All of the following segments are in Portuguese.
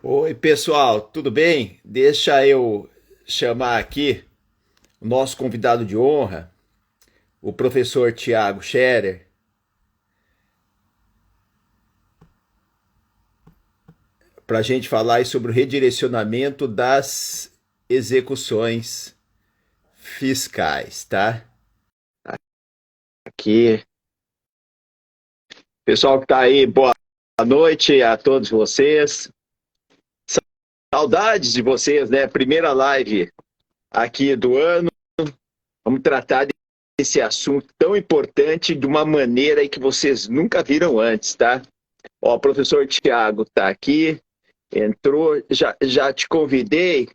Oi, pessoal, tudo bem? Deixa eu chamar aqui o nosso convidado de honra, o professor Tiago Scherer, para a gente falar aí sobre o redirecionamento das execuções fiscais, tá? Aqui, pessoal que está aí, boa noite a todos vocês. Saudades de vocês, né? Primeira live aqui do ano. Vamos tratar desse assunto tão importante de uma maneira aí que vocês nunca viram antes, tá? Ó, o professor Tiago está aqui, entrou, já te convidei,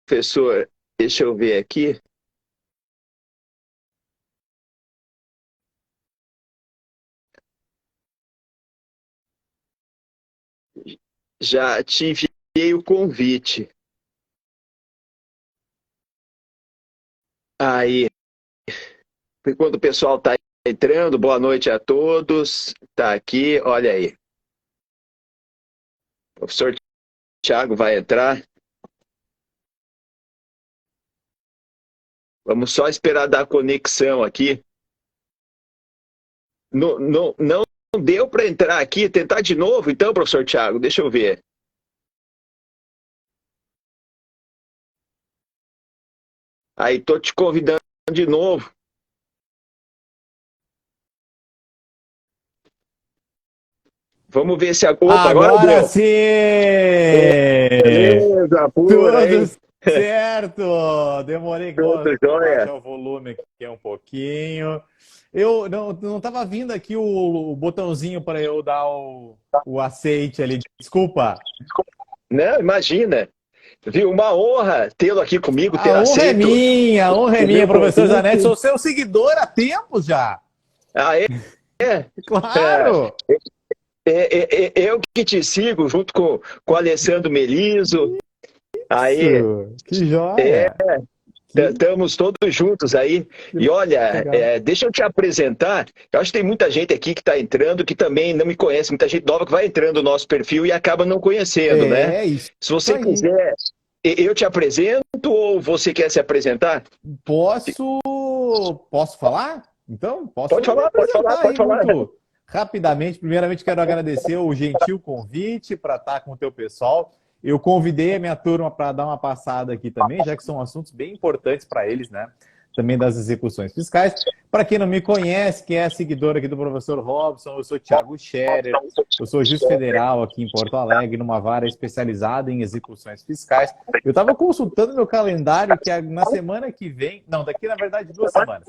professor, deixa eu ver aqui, já te enviei o convite. Aí, enquanto o pessoal está entrando, boa noite a todos, está aqui, olha aí, o professor Tiago vai entrar, vamos só esperar dar a conexão aqui. Não deu para entrar aqui, tentar de novo, então, professor Tiago, deixa eu ver. Aí, estou te convidando de novo. Vamos ver se a. Opa, agora Agora deu. sim! Beleza, pura, Tudo hein? certo! Demorei que Tudo vou jóia. baixar o volume aqui um pouquinho. Eu não estava vindo aqui o botãozinho para eu dar o aceite ali. Desculpa. Não, imagina. Viu? Uma honra tê-lo aqui comigo, ter aceito A honra é o minha, meu professor Zanetti. convite. Sou seu seguidor há tempos já. Ah, é? É. É, Claro! eu que te sigo junto com o Alessandro Meliso. Aí, Isso! Que joia! Que, estamos todos juntos aí. que E olha, legal. deixa eu te apresentar. Eu acho que tem muita gente aqui que está entrando que também não me conhece, muita gente nova que vai entrando no nosso perfil e acaba não conhecendo, né? É isso Se você aí. quiser, eu te apresento ou você quer se apresentar? Posso falar? Então, Pode posso me falar, pode falar, apresentar pode aí falar. muito rapidamente. Primeiramente, quero agradecer o gentil convite para estar com o teu pessoal. Eu convidei a minha turma para dar uma passada aqui também, já que são assuntos bem importantes para eles, né? Também das execuções fiscais. Para quem não me conhece, quem é seguidor aqui do professor Robson, eu sou Thiago Scherer, eu sou juiz federal aqui em Porto Alegre, numa vara especializada em execuções fiscais. Eu estava consultando meu calendário, que na semana que vem, não, daqui na verdade 2 semanas,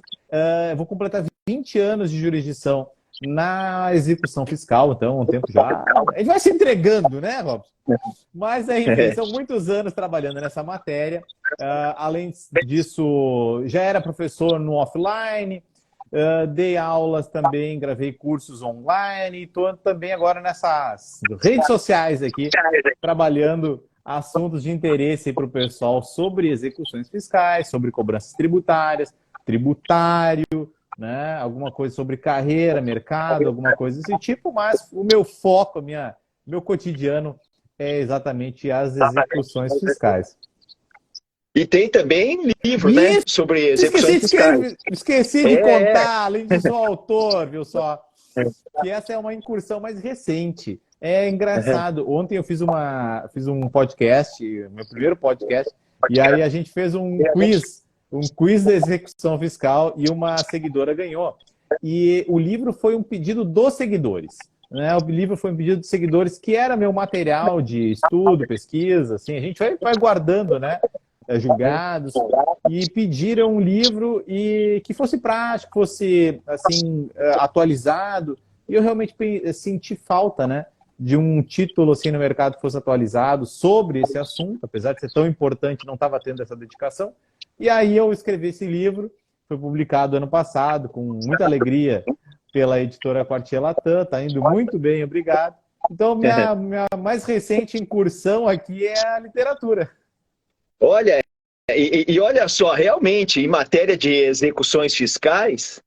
eu vou completar 20 anos de jurisdição na execução fiscal, então um tempo já. A gente vai se entregando, né, Robson? Mas, enfim, são muitos anos trabalhando nessa matéria. Além disso, já era professor no offline, dei aulas também, gravei cursos online, estou também agora nessas redes sociais aqui, trabalhando assuntos de interesse para o pessoal sobre execuções fiscais, sobre cobranças tributárias, tributário, né? Alguma coisa sobre carreira, mercado, alguma coisa desse tipo, mas o meu foco, meu cotidiano é exatamente as execuções fiscais. E tem também livro, né, E sobre esqueci, execuções fiscais. esqueci de É, contar, além disso, o autor, viu só? Que essa é uma incursão mais recente. É engraçado. Ontem eu fiz um podcast, meu primeiro podcast, e aí a gente fez um quiz da execução fiscal e uma seguidora ganhou. E o livro foi um pedido dos seguidores. Né? O livro foi um pedido dos seguidores que era meu material de estudo, pesquisa, assim, a gente vai guardando, né? Julgados, e pediram um livro e que fosse prático, fosse assim atualizado. E eu realmente senti falta, né, de um título assim no mercado que fosse atualizado sobre esse assunto, apesar de ser tão importante, não estava tendo essa dedicação. E aí eu escrevi esse livro, foi publicado ano passado com muita alegria pela editora Quartier Latam, está indo muito bem, obrigado. Então minha mais recente incursão aqui é a literatura. olha, e olha só, realmente, em matéria de execuções fiscais,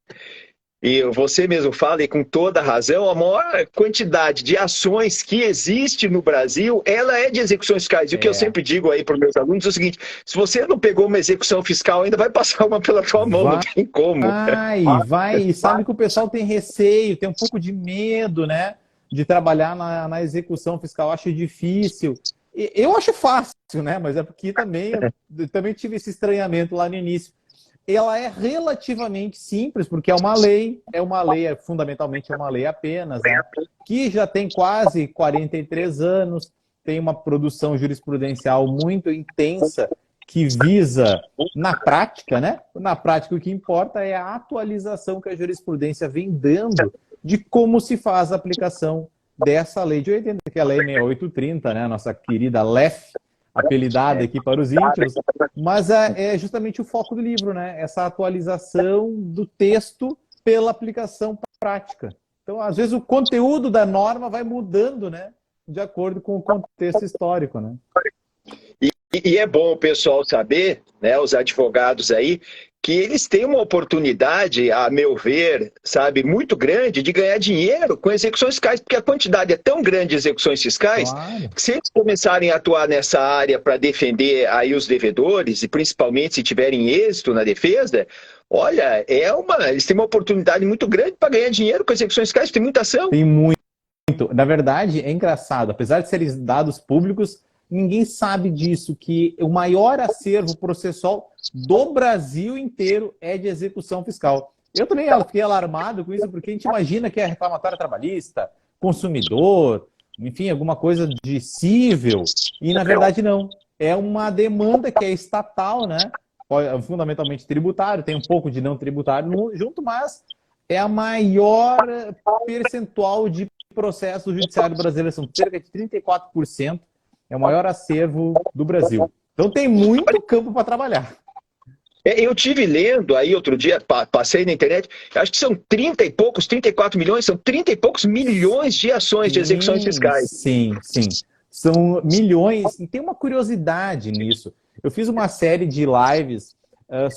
E você mesmo fala, e com toda razão, a maior quantidade de ações que existe no Brasil, ela é de execuções fiscais. E o que eu sempre digo aí para os meus alunos é o seguinte: se você não pegou uma execução fiscal, ainda vai passar uma pela tua mão, não tem como. Vai. E sabe que o pessoal tem receio, tem um pouco de medo, né? De trabalhar na execução fiscal, acho difícil. Eu acho fácil, né? Mas é porque eu também tive esse estranhamento lá no início. Ela é relativamente simples, porque fundamentalmente é uma lei apenas, né? Que já tem quase 43 anos, tem uma produção jurisprudencial muito intensa, que visa, na prática, né? Na prática, o que importa é a atualização que a jurisprudência vem dando de como se faz a aplicação dessa lei de 80, que é a Lei 6830, né? Nossa querida LEF, apelidada aqui para os íntimos, mas é justamente o foco do livro, né? Essa atualização do texto pela aplicação prática. Então, às vezes, o conteúdo da norma vai mudando, né? De acordo com o contexto histórico, né? E é bom o pessoal saber, né, os advogados aí, que eles têm uma oportunidade, a meu ver, sabe, muito grande de ganhar dinheiro com execuções fiscais, porque a quantidade é tão grande de execuções fiscais, que se eles começarem a atuar nessa área para defender aí os devedores, e principalmente se tiverem êxito na defesa, olha, eles têm uma oportunidade muito grande para ganhar dinheiro com execuções fiscais, tem muita ação. Tem muito. Na verdade, é engraçado, apesar de serem dados públicos, ninguém sabe disso, que o maior acervo processual do Brasil inteiro é de execução fiscal. Eu também fiquei alarmado com isso, porque a gente imagina que é reclamatório trabalhista, consumidor, enfim, alguma coisa de cível, e na verdade não. É uma demanda que é estatal, né? Fundamentalmente tributário, tem um pouco de não tributário junto, mas é a maior percentual de processos judiciários brasileiros, são cerca de 34%. É o maior acervo do Brasil. Então tem muito campo para trabalhar. Eu tive lendo aí outro dia, passei na internet, acho que são 30 e poucos, 34 milhões, são 30 e poucos milhões de ações de execuções fiscais. Sim. São milhões. E tem uma curiosidade nisso. Eu fiz uma série de lives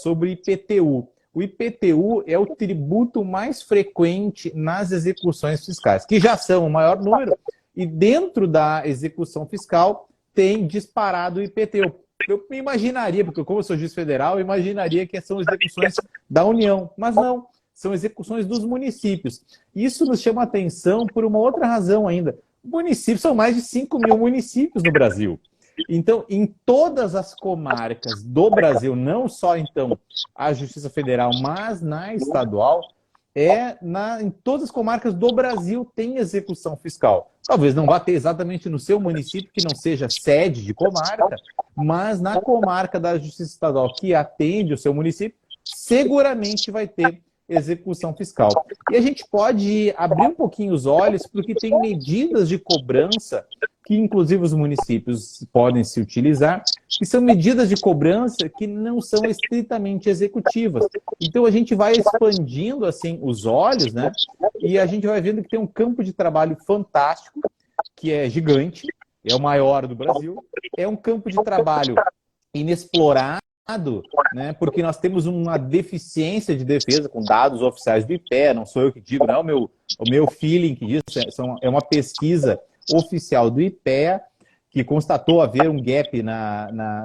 sobre IPTU. O IPTU é o tributo mais frequente nas execuções fiscais, que já são o maior número. E dentro da execução fiscal tem disparado o IPTU. Eu me imaginaria, porque como eu sou juiz federal, eu imaginaria que são execuções da União. Mas não, são execuções dos municípios. Isso nos chama atenção por uma outra razão ainda. Municípios, são mais de 5 mil municípios no Brasil. Então, em todas as comarcas do Brasil, não só então a Justiça Federal, mas na estadual, em todas as comarcas do Brasil tem execução fiscal. Talvez não vá ter exatamente no seu município, que não seja sede de comarca, mas na comarca da Justiça Estadual que atende o seu município, seguramente vai ter execução fiscal. E a gente pode abrir um pouquinho os olhos, porque tem medidas de cobrança que, inclusive, os municípios podem se utilizar, que são medidas de cobrança que não são estritamente executivas. Então, a gente vai expandindo, assim, os olhos, né? E a gente vai vendo que tem um campo de trabalho fantástico, que é gigante, é o maior do Brasil, é um campo de trabalho inexplorado, né, porque nós temos uma deficiência de defesa com dados oficiais do IPEA, não sou eu que digo, não é o meu feeling que diz, é uma pesquisa oficial do IPEA que constatou haver um gap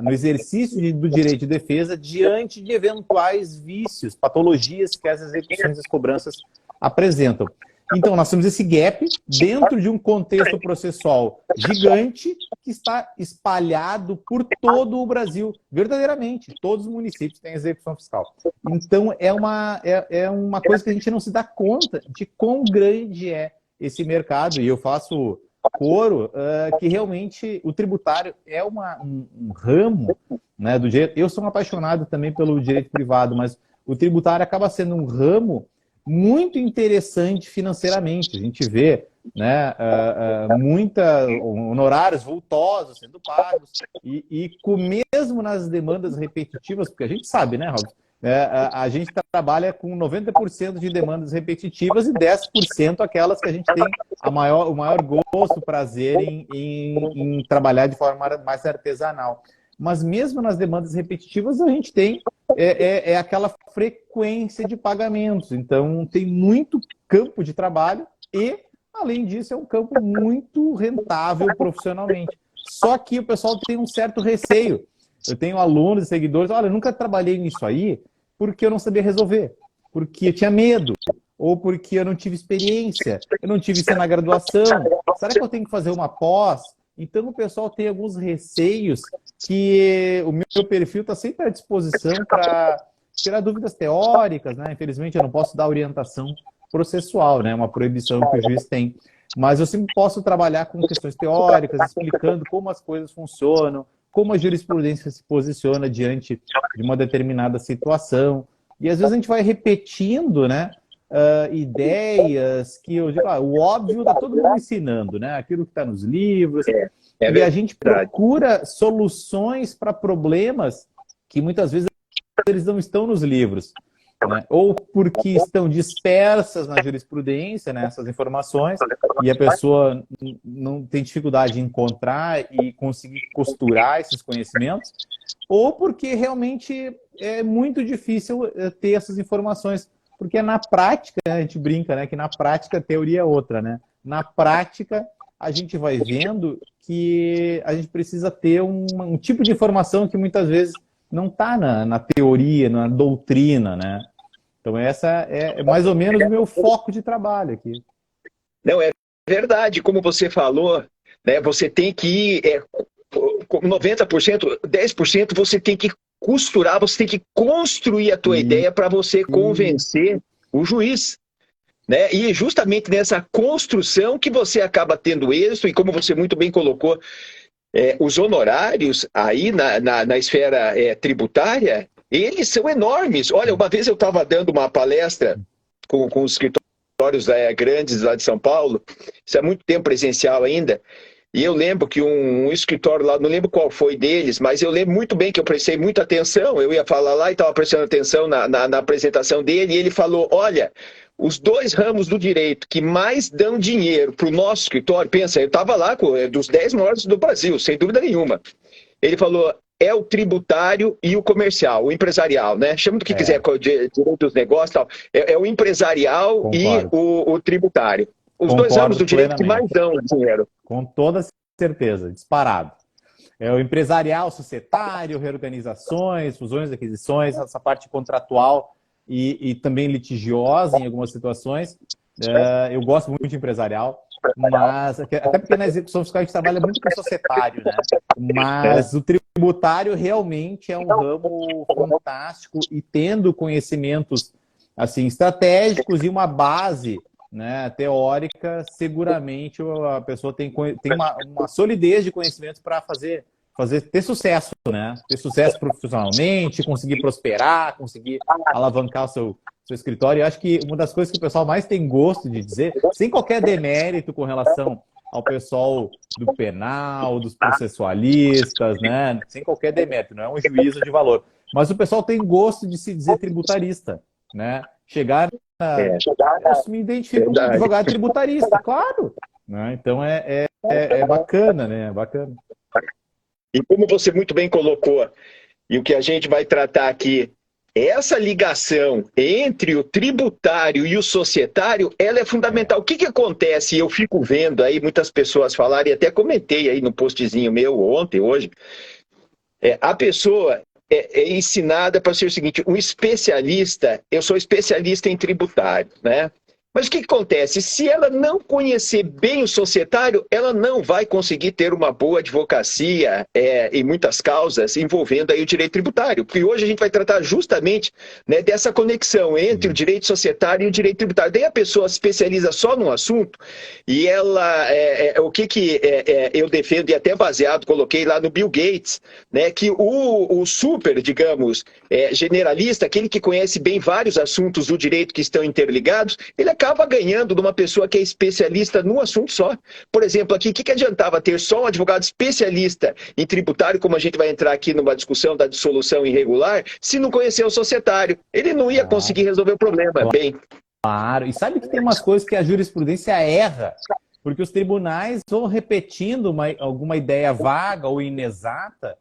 no exercício do direito de defesa diante de eventuais vícios, patologias que as execuções e as cobranças apresentam. Então, nós temos esse gap dentro de um contexto processual gigante que está espalhado por todo o Brasil, verdadeiramente. Todos os municípios têm execução fiscal. Então, é uma coisa que a gente não se dá conta de quão grande é esse mercado. E eu faço coro que realmente o tributário é um ramo, né, do direito. Eu sou um apaixonado também pelo direito privado, mas o tributário acaba sendo um ramo muito interessante financeiramente. A gente vê, né, honorários vultosos sendo pagos e mesmo nas demandas repetitivas, porque a gente sabe, né, Robson? A gente trabalha com 90% de demandas repetitivas e 10% aquelas que a gente tem o maior gosto, prazer em trabalhar de forma mais artesanal. mas mesmo nas demandas repetitivas a gente tem aquela frequência de pagamentos. Então tem muito campo de trabalho e, além disso, é um campo muito rentável profissionalmente. Só que o pessoal tem um certo receio. Eu tenho alunos e seguidores, olha, eu nunca trabalhei nisso aí porque eu não sabia resolver, porque eu tinha medo, ou porque eu não tive experiência, eu não tive isso na graduação. Será que eu tenho que fazer uma pós? Então o pessoal tem alguns receios que o meu perfil está sempre à disposição para tirar dúvidas teóricas, né? Infelizmente eu não posso dar orientação processual, né? Uma proibição que o juiz tem. Mas eu sempre posso trabalhar com questões teóricas, explicando como as coisas funcionam, como a jurisprudência se posiciona diante de uma determinada situação. E às vezes a gente vai repetindo, né, ideias que eu digo, o óbvio está todo mundo ensinando, né? Aquilo que está nos livros. E a gente procura soluções para problemas que muitas vezes eles não estão nos livros, né? Ou porque estão dispersas na jurisprudência, né, essas informações, e a pessoa não tem dificuldade em encontrar e conseguir costurar esses conhecimentos, ou porque realmente é muito difícil ter essas informações, porque na prática, né, a gente brinca, né, que na prática a teoria é outra, né? Na prática a gente vai vendo que a gente precisa ter um tipo de informação que muitas vezes não está na teoria, na doutrina, né? Então essa é mais ou menos o meu foco de trabalho aqui. Não, é verdade, como você falou, né, você tem que ir 90%, 10% você tem que costurar, você tem que construir a tua ideia para você convencer o juiz. Né? E justamente nessa construção que você acaba tendo êxito, e como você muito bem colocou, os honorários aí na esfera tributária, eles são enormes. Olha, uma vez eu estava dando uma palestra com os escritórios grandes lá de São Paulo, isso é muito tempo presencial ainda, e eu lembro que um escritório lá, não lembro qual foi deles, mas eu lembro muito bem que eu prestei muita atenção, eu ia falar lá e estava prestando atenção na apresentação dele, e ele falou, olha, os 2 ramos do direito que mais dão dinheiro para o nosso escritório, pensa, eu estava lá dos 10 maiores do Brasil, sem dúvida nenhuma. Ele falou, é o tributário e o comercial, o empresarial, né? Chama do que quiser, direito dos negócios e tal. É o empresarial. Concordo. E o tributário. Os Concordo 2 ramos do direito que mais dão dinheiro. Com toda certeza, disparado. É o empresarial, societário, reorganizações, fusões, aquisições, essa parte contratual e também litigiosa em algumas situações. Eu gosto muito de empresarial, mas até porque na execução fiscal a gente trabalha muito com societário, né? Mas o tributário realmente é um ramo fantástico e tendo conhecimentos assim estratégicos e uma base, né, teórica, seguramente a pessoa tem uma solidez de conhecimentos para ter sucesso, né? Ter sucesso profissionalmente, conseguir prosperar, conseguir alavancar o seu escritório. Eu acho que uma das coisas que o pessoal mais tem gosto de dizer, sem qualquer demérito com relação ao pessoal do penal, dos processualistas, né? Sem qualquer demérito, não é um juízo de valor. Mas o pessoal tem gosto de se dizer tributarista, né? Eu me identifico como advogado tributarista, claro. Né? Então é bacana, né? Bacana. E como você muito bem colocou, e o que a gente vai tratar aqui, essa ligação entre o tributário e o societário, ela é fundamental. O que acontece? Eu fico vendo aí muitas pessoas falarem, e até comentei aí no postzinho meu ontem, hoje, a pessoa é ensinada para ser o seguinte, um especialista, eu sou especialista em tributário, né? Mas o que acontece? Se ela não conhecer bem o societário, ela não vai conseguir ter uma boa advocacia em muitas causas envolvendo aí o direito tributário. Porque hoje a gente vai tratar justamente, né, dessa conexão entre o direito societário e o direito tributário. Daí a pessoa se especializa só num assunto e ela, eu defendo e até baseado, coloquei lá no Bill Gates, né, que o super, digamos, generalista, aquele que conhece bem vários assuntos do direito que estão interligados, ele acaba ganhando de uma pessoa que é especialista num assunto só. Por exemplo, aqui, o que adiantava ter só um advogado especialista em tributário, como a gente vai entrar aqui numa discussão da dissolução irregular, se não conhecer o societário? Ele não ia conseguir resolver o problema. Bem. Claro, e sabe que tem umas coisas que a jurisprudência erra, porque os tribunais vão repetindo alguma ideia vaga ou inexata,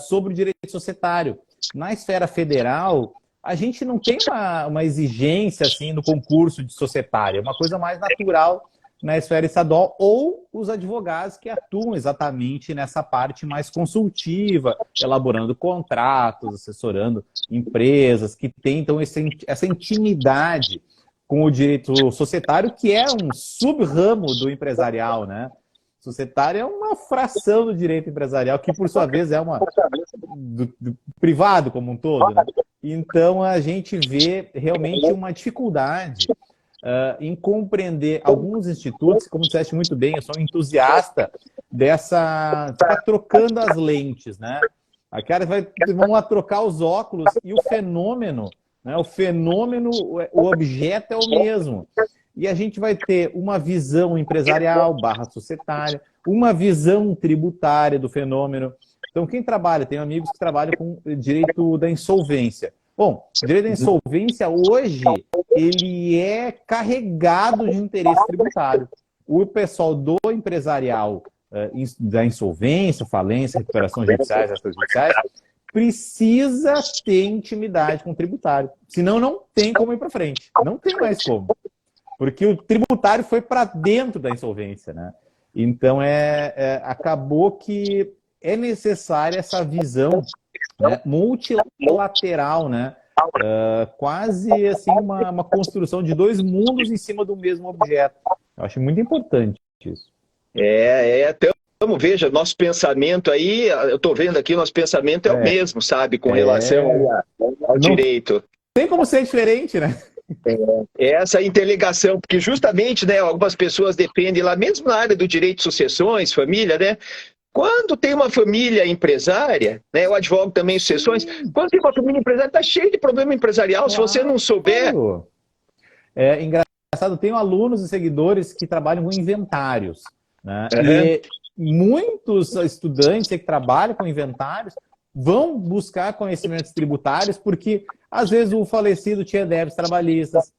sobre o direito societário. Na esfera federal, a gente não tem uma exigência assim no concurso de societário, é uma coisa mais natural na esfera estadual, ou os advogados que atuam exatamente nessa parte mais consultiva, elaborando contratos, assessorando empresas, que tentam essa intimidade com o direito societário, que é um sub-ramo do empresarial, né? Societário é uma fração do direito empresarial, que por sua vez é do privado como um todo, né? Então a gente vê realmente uma dificuldade em compreender alguns institutos, como disseste muito bem, eu sou um entusiasta dessa... Tá trocando as lentes, né? A cara vão lá trocar os óculos e o fenômeno, né? O objeto é o mesmo. E a gente vai ter uma visão empresarial / societária, uma visão tributária do fenômeno. Então, quem trabalha, tem amigos que trabalham com direito da insolvência. Bom, o direito da insolvência hoje, ele é carregado de interesse tributário. O pessoal do empresarial, da insolvência, falência, recuperação judiciais, extrajudiciais, precisa ter intimidade com o tributário. Senão não tem como ir para frente. Não tem mais como. Porque o tributário foi para dentro da insolvência, né? Então, acabou que é necessária essa visão, né, multilateral, né? Quase assim uma construção de dois mundos em cima do mesmo objeto. Eu acho muito importante isso. Veja, nosso pensamento aí, eu estou vendo aqui, nosso pensamento é o mesmo, sabe? Com relação ao direito. Tem como ser diferente, né? Essa interligação, porque justamente, né, algumas pessoas dependem lá, mesmo na área do direito de sucessões, família, né? Quando tem uma família empresária, né, eu advogo também sucessões, quando tem uma família empresária, está cheio de problema empresarial, se você não souber... É engraçado, tenho alunos e seguidores que trabalham com inventários, né? E muitos estudantes que trabalham com inventários vão buscar conhecimentos tributários porque, às vezes, o falecido tinha débitos trabalhistas,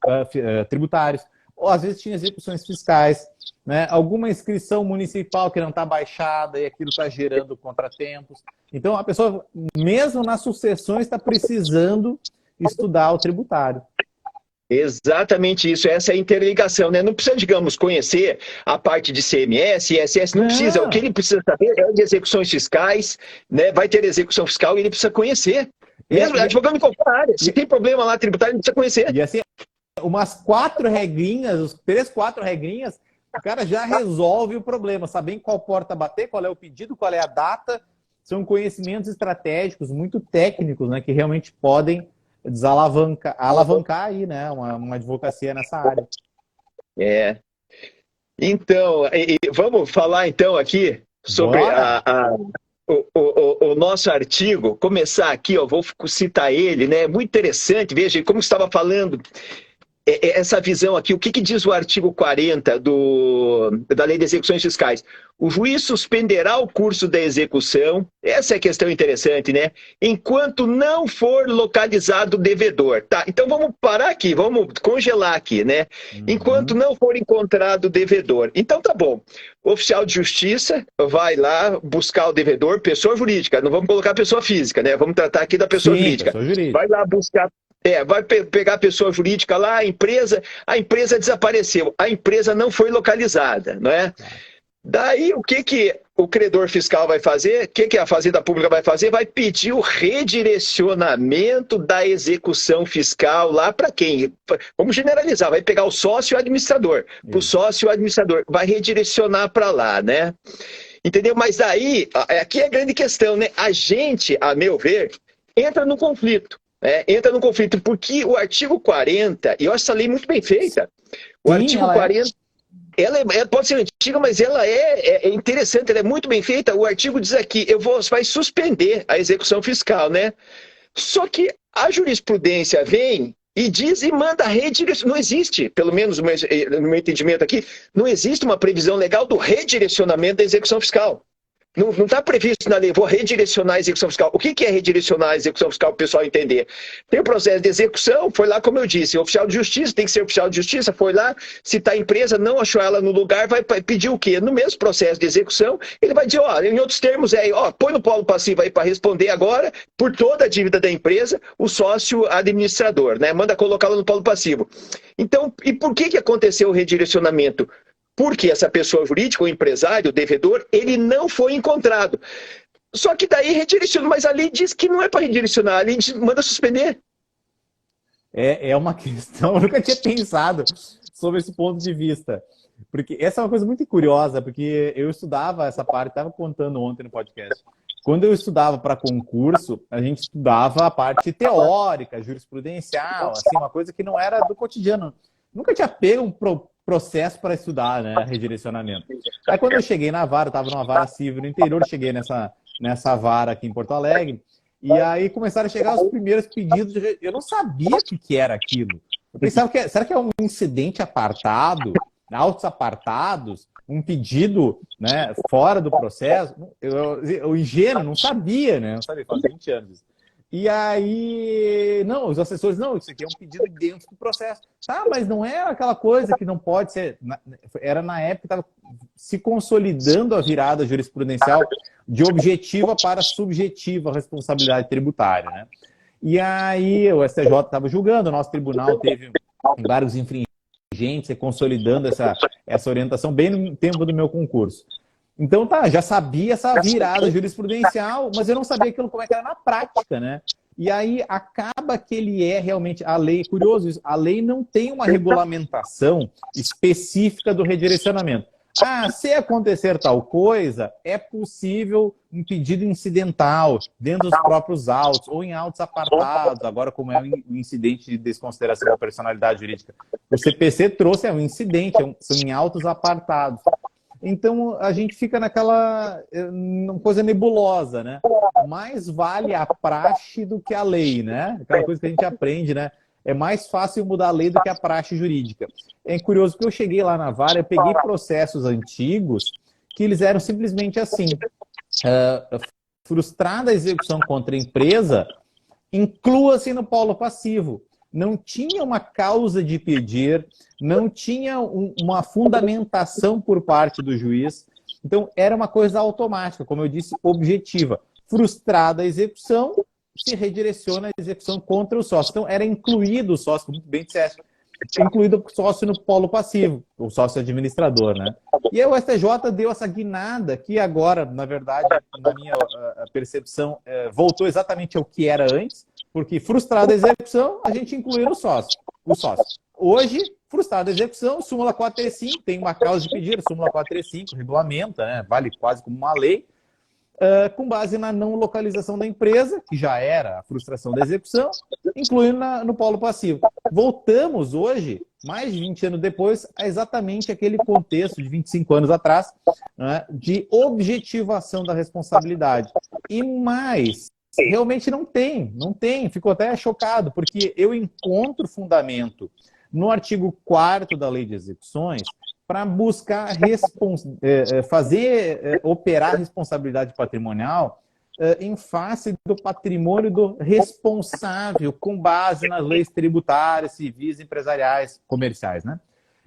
tributários, ou às vezes tinha execuções fiscais, né? Alguma inscrição municipal que não está baixada e aquilo está gerando contratempos. Então, a pessoa, mesmo nas sucessões, está precisando estudar o tributário. Exatamente isso, essa é a interligação, né? Não precisa, digamos, conhecer a parte de ICMS, ISS, não precisa. O que ele precisa saber é de execuções fiscais, né? Vai ter execução fiscal e ele precisa conhecer. Mesmo advogando em qualquer área. Se tem problema lá tributário, ele precisa conhecer. E assim, umas 4 regrinhas, 3, 4 regrinhas, o cara já resolve o problema, saber em qual porta bater, qual é o pedido, qual é a data. São conhecimentos estratégicos muito técnicos, né? Que realmente podem alavancar aí, né, uma advocacia nessa área. Então, vamos falar então aqui sobre o nosso artigo. Começar aqui, ó, vou citar ele, né? Muito interessante, veja, como estava falando, essa visão aqui, o que diz o artigo 40 da Lei de Execuções Fiscais? O juiz suspenderá o curso da execução, essa é a questão interessante, né? Enquanto não for localizado o devedor. Tá, então vamos parar aqui, vamos congelar aqui, né? Enquanto não for encontrado o devedor. Então tá bom, o oficial de justiça vai lá buscar o devedor, pessoa jurídica, não vamos colocar pessoa física, né? Vamos tratar aqui da pessoa jurídica. Vai lá buscar... vai pegar a pessoa jurídica lá, a empresa desapareceu, a empresa não foi localizada, não é? Daí, o que o credor fiscal vai fazer? O que a Fazenda Pública vai fazer? Vai pedir o redirecionamento da execução fiscal lá para quem? Vamos generalizar, vai pegar o sócio e o administrador. Para o sócio e o administrador, vai redirecionar para lá, né? Entendeu? Mas daí, aqui é a grande questão, né? A gente, a meu ver, entra no conflito. Entra no conflito, porque o artigo 40, e eu acho essa lei muito bem feita, o artigo 40, ela pode ser antiga, mas ela é interessante, ela é muito bem feita. O artigo diz aqui, vai suspender a execução fiscal, né? Só que a jurisprudência vem e diz e manda redirecionar. Não existe, pelo menos no meu entendimento aqui, não existe uma previsão legal do redirecionamento da execução fiscal. Não está previsto na lei, vou redirecionar a execução fiscal. O que é redirecionar a execução fiscal para o pessoal entender? Tem o processo de execução, foi lá, como eu disse, o oficial de justiça tem que ser oficial de justiça, foi lá, se está a empresa, não achou ela no lugar, vai pedir o quê? No mesmo processo de execução, ele vai dizer, ó, em outros termos, põe no polo passivo aí para responder agora, por toda a dívida da empresa, o sócio administrador, né? Manda colocá-lo no polo passivo. Então, e por que aconteceu o redirecionamento? Porque essa pessoa jurídica, o empresário, o devedor, ele não foi encontrado. Só que daí redireciona, mas a lei diz que não é para redirecionar, a lei manda suspender. É uma questão, eu nunca tinha pensado sobre esse ponto de vista. Porque essa é uma coisa muito curiosa, porque eu estudava essa parte, estava contando ontem no podcast. Quando eu estudava para concurso, a gente estudava a parte teórica, jurisprudencial, assim, uma coisa que não era do cotidiano. Nunca tinha pego um processo para estudar, né, redirecionamento. Aí quando eu cheguei na vara, eu estava numa vara civil no interior, cheguei nessa vara aqui em Porto Alegre, e aí começaram a chegar os primeiros pedidos. Eu não sabia o que era aquilo. Eu pensava será que é um incidente apartado, autos apartados, um pedido, né, fora do processo? Eu ingênuo, não sabia, né? Não sabia, faz 20 anos. E aí, não, os assessores, não, isso aqui é um pedido dentro do processo. Tá, mas não é aquela coisa que não pode ser. Era na época que estava se consolidando a virada jurisprudencial de objetiva para subjetiva responsabilidade tributária, né? E aí o STJ estava julgando, o nosso tribunal teve vários infringentes consolidando essa orientação bem no tempo do meu concurso. Então tá, já sabia essa virada jurisprudencial, mas eu não sabia aquilo como é que era na prática, né? E aí acaba que ele é realmente, a lei, curioso isso, a lei não tem uma regulamentação específica do redirecionamento. Ah, se acontecer tal coisa, é possível um pedido incidental dentro dos próprios autos, ou em autos apartados, agora como é um incidente de desconsideração da personalidade jurídica. O CPC trouxe um incidente, são em autos apartados. Então, a gente fica naquela coisa nebulosa, né? Mais vale a praxe do que a lei, né? Aquela coisa que a gente aprende, né? É mais fácil mudar a lei do que a praxe jurídica. É curioso que eu cheguei lá na vara, eu peguei processos antigos que eles eram simplesmente assim. Frustrada a execução contra a empresa, inclua-se no polo passivo. Não tinha uma causa de pedir, não tinha uma fundamentação por parte do juiz. Então, era uma coisa automática, como eu disse, objetiva. Frustrada a execução, se redireciona a execução contra o sócio. Então, era incluído o sócio, como muito bem disseste, incluído o sócio no polo passivo, o sócio administrador, né? E aí o STJ deu essa guinada que agora, na verdade, na minha percepção, voltou exatamente ao que era antes, porque frustrada a execução, a gente incluiu o sócio. Hoje, frustrada a execução, súmula 435, tem uma causa de pedido, súmula 435, regulamenta, né? Vale quase como uma lei, com base na não localização da empresa, que já era a frustração da execução, incluindo no polo passivo. Voltamos hoje, mais de 20 anos depois, a exatamente aquele contexto de 25 anos atrás, né, de objetivação da responsabilidade. E mais, realmente não tem, fico até chocado, porque eu encontro fundamento no artigo 4º da Lei de Execuções para buscar operar responsabilidade patrimonial em face do patrimônio do responsável, com base nas leis tributárias, civis, empresariais, comerciais, né?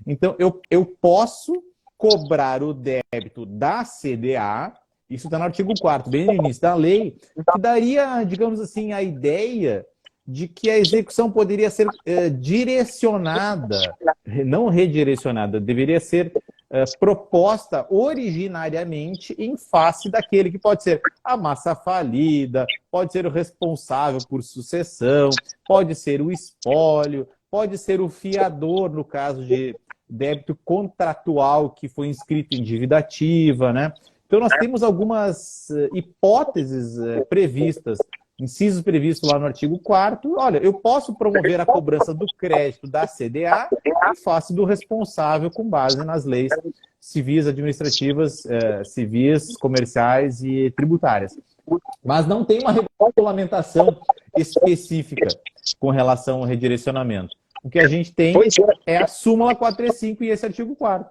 Então, eu posso cobrar o débito da CDA, isso está no artigo 4º, bem no início da lei, que daria, digamos assim, a ideia de que a execução poderia ser direcionada, não redirecionada, deveria ser proposta originariamente em face daquele que pode ser a massa falida, pode ser o responsável por sucessão, pode ser o espólio, pode ser o fiador, no caso de débito contratual que foi inscrito em dívida ativa, né? Então, nós temos algumas hipóteses previstas, incisos previstos lá no artigo 4º. Olha, eu posso promover a cobrança do crédito da CDA em face do responsável com base nas leis civis, administrativas, civis, comerciais e tributárias. Mas não tem uma regulamentação específica com relação ao redirecionamento. O que a gente tem é a súmula 435 e esse artigo 4º.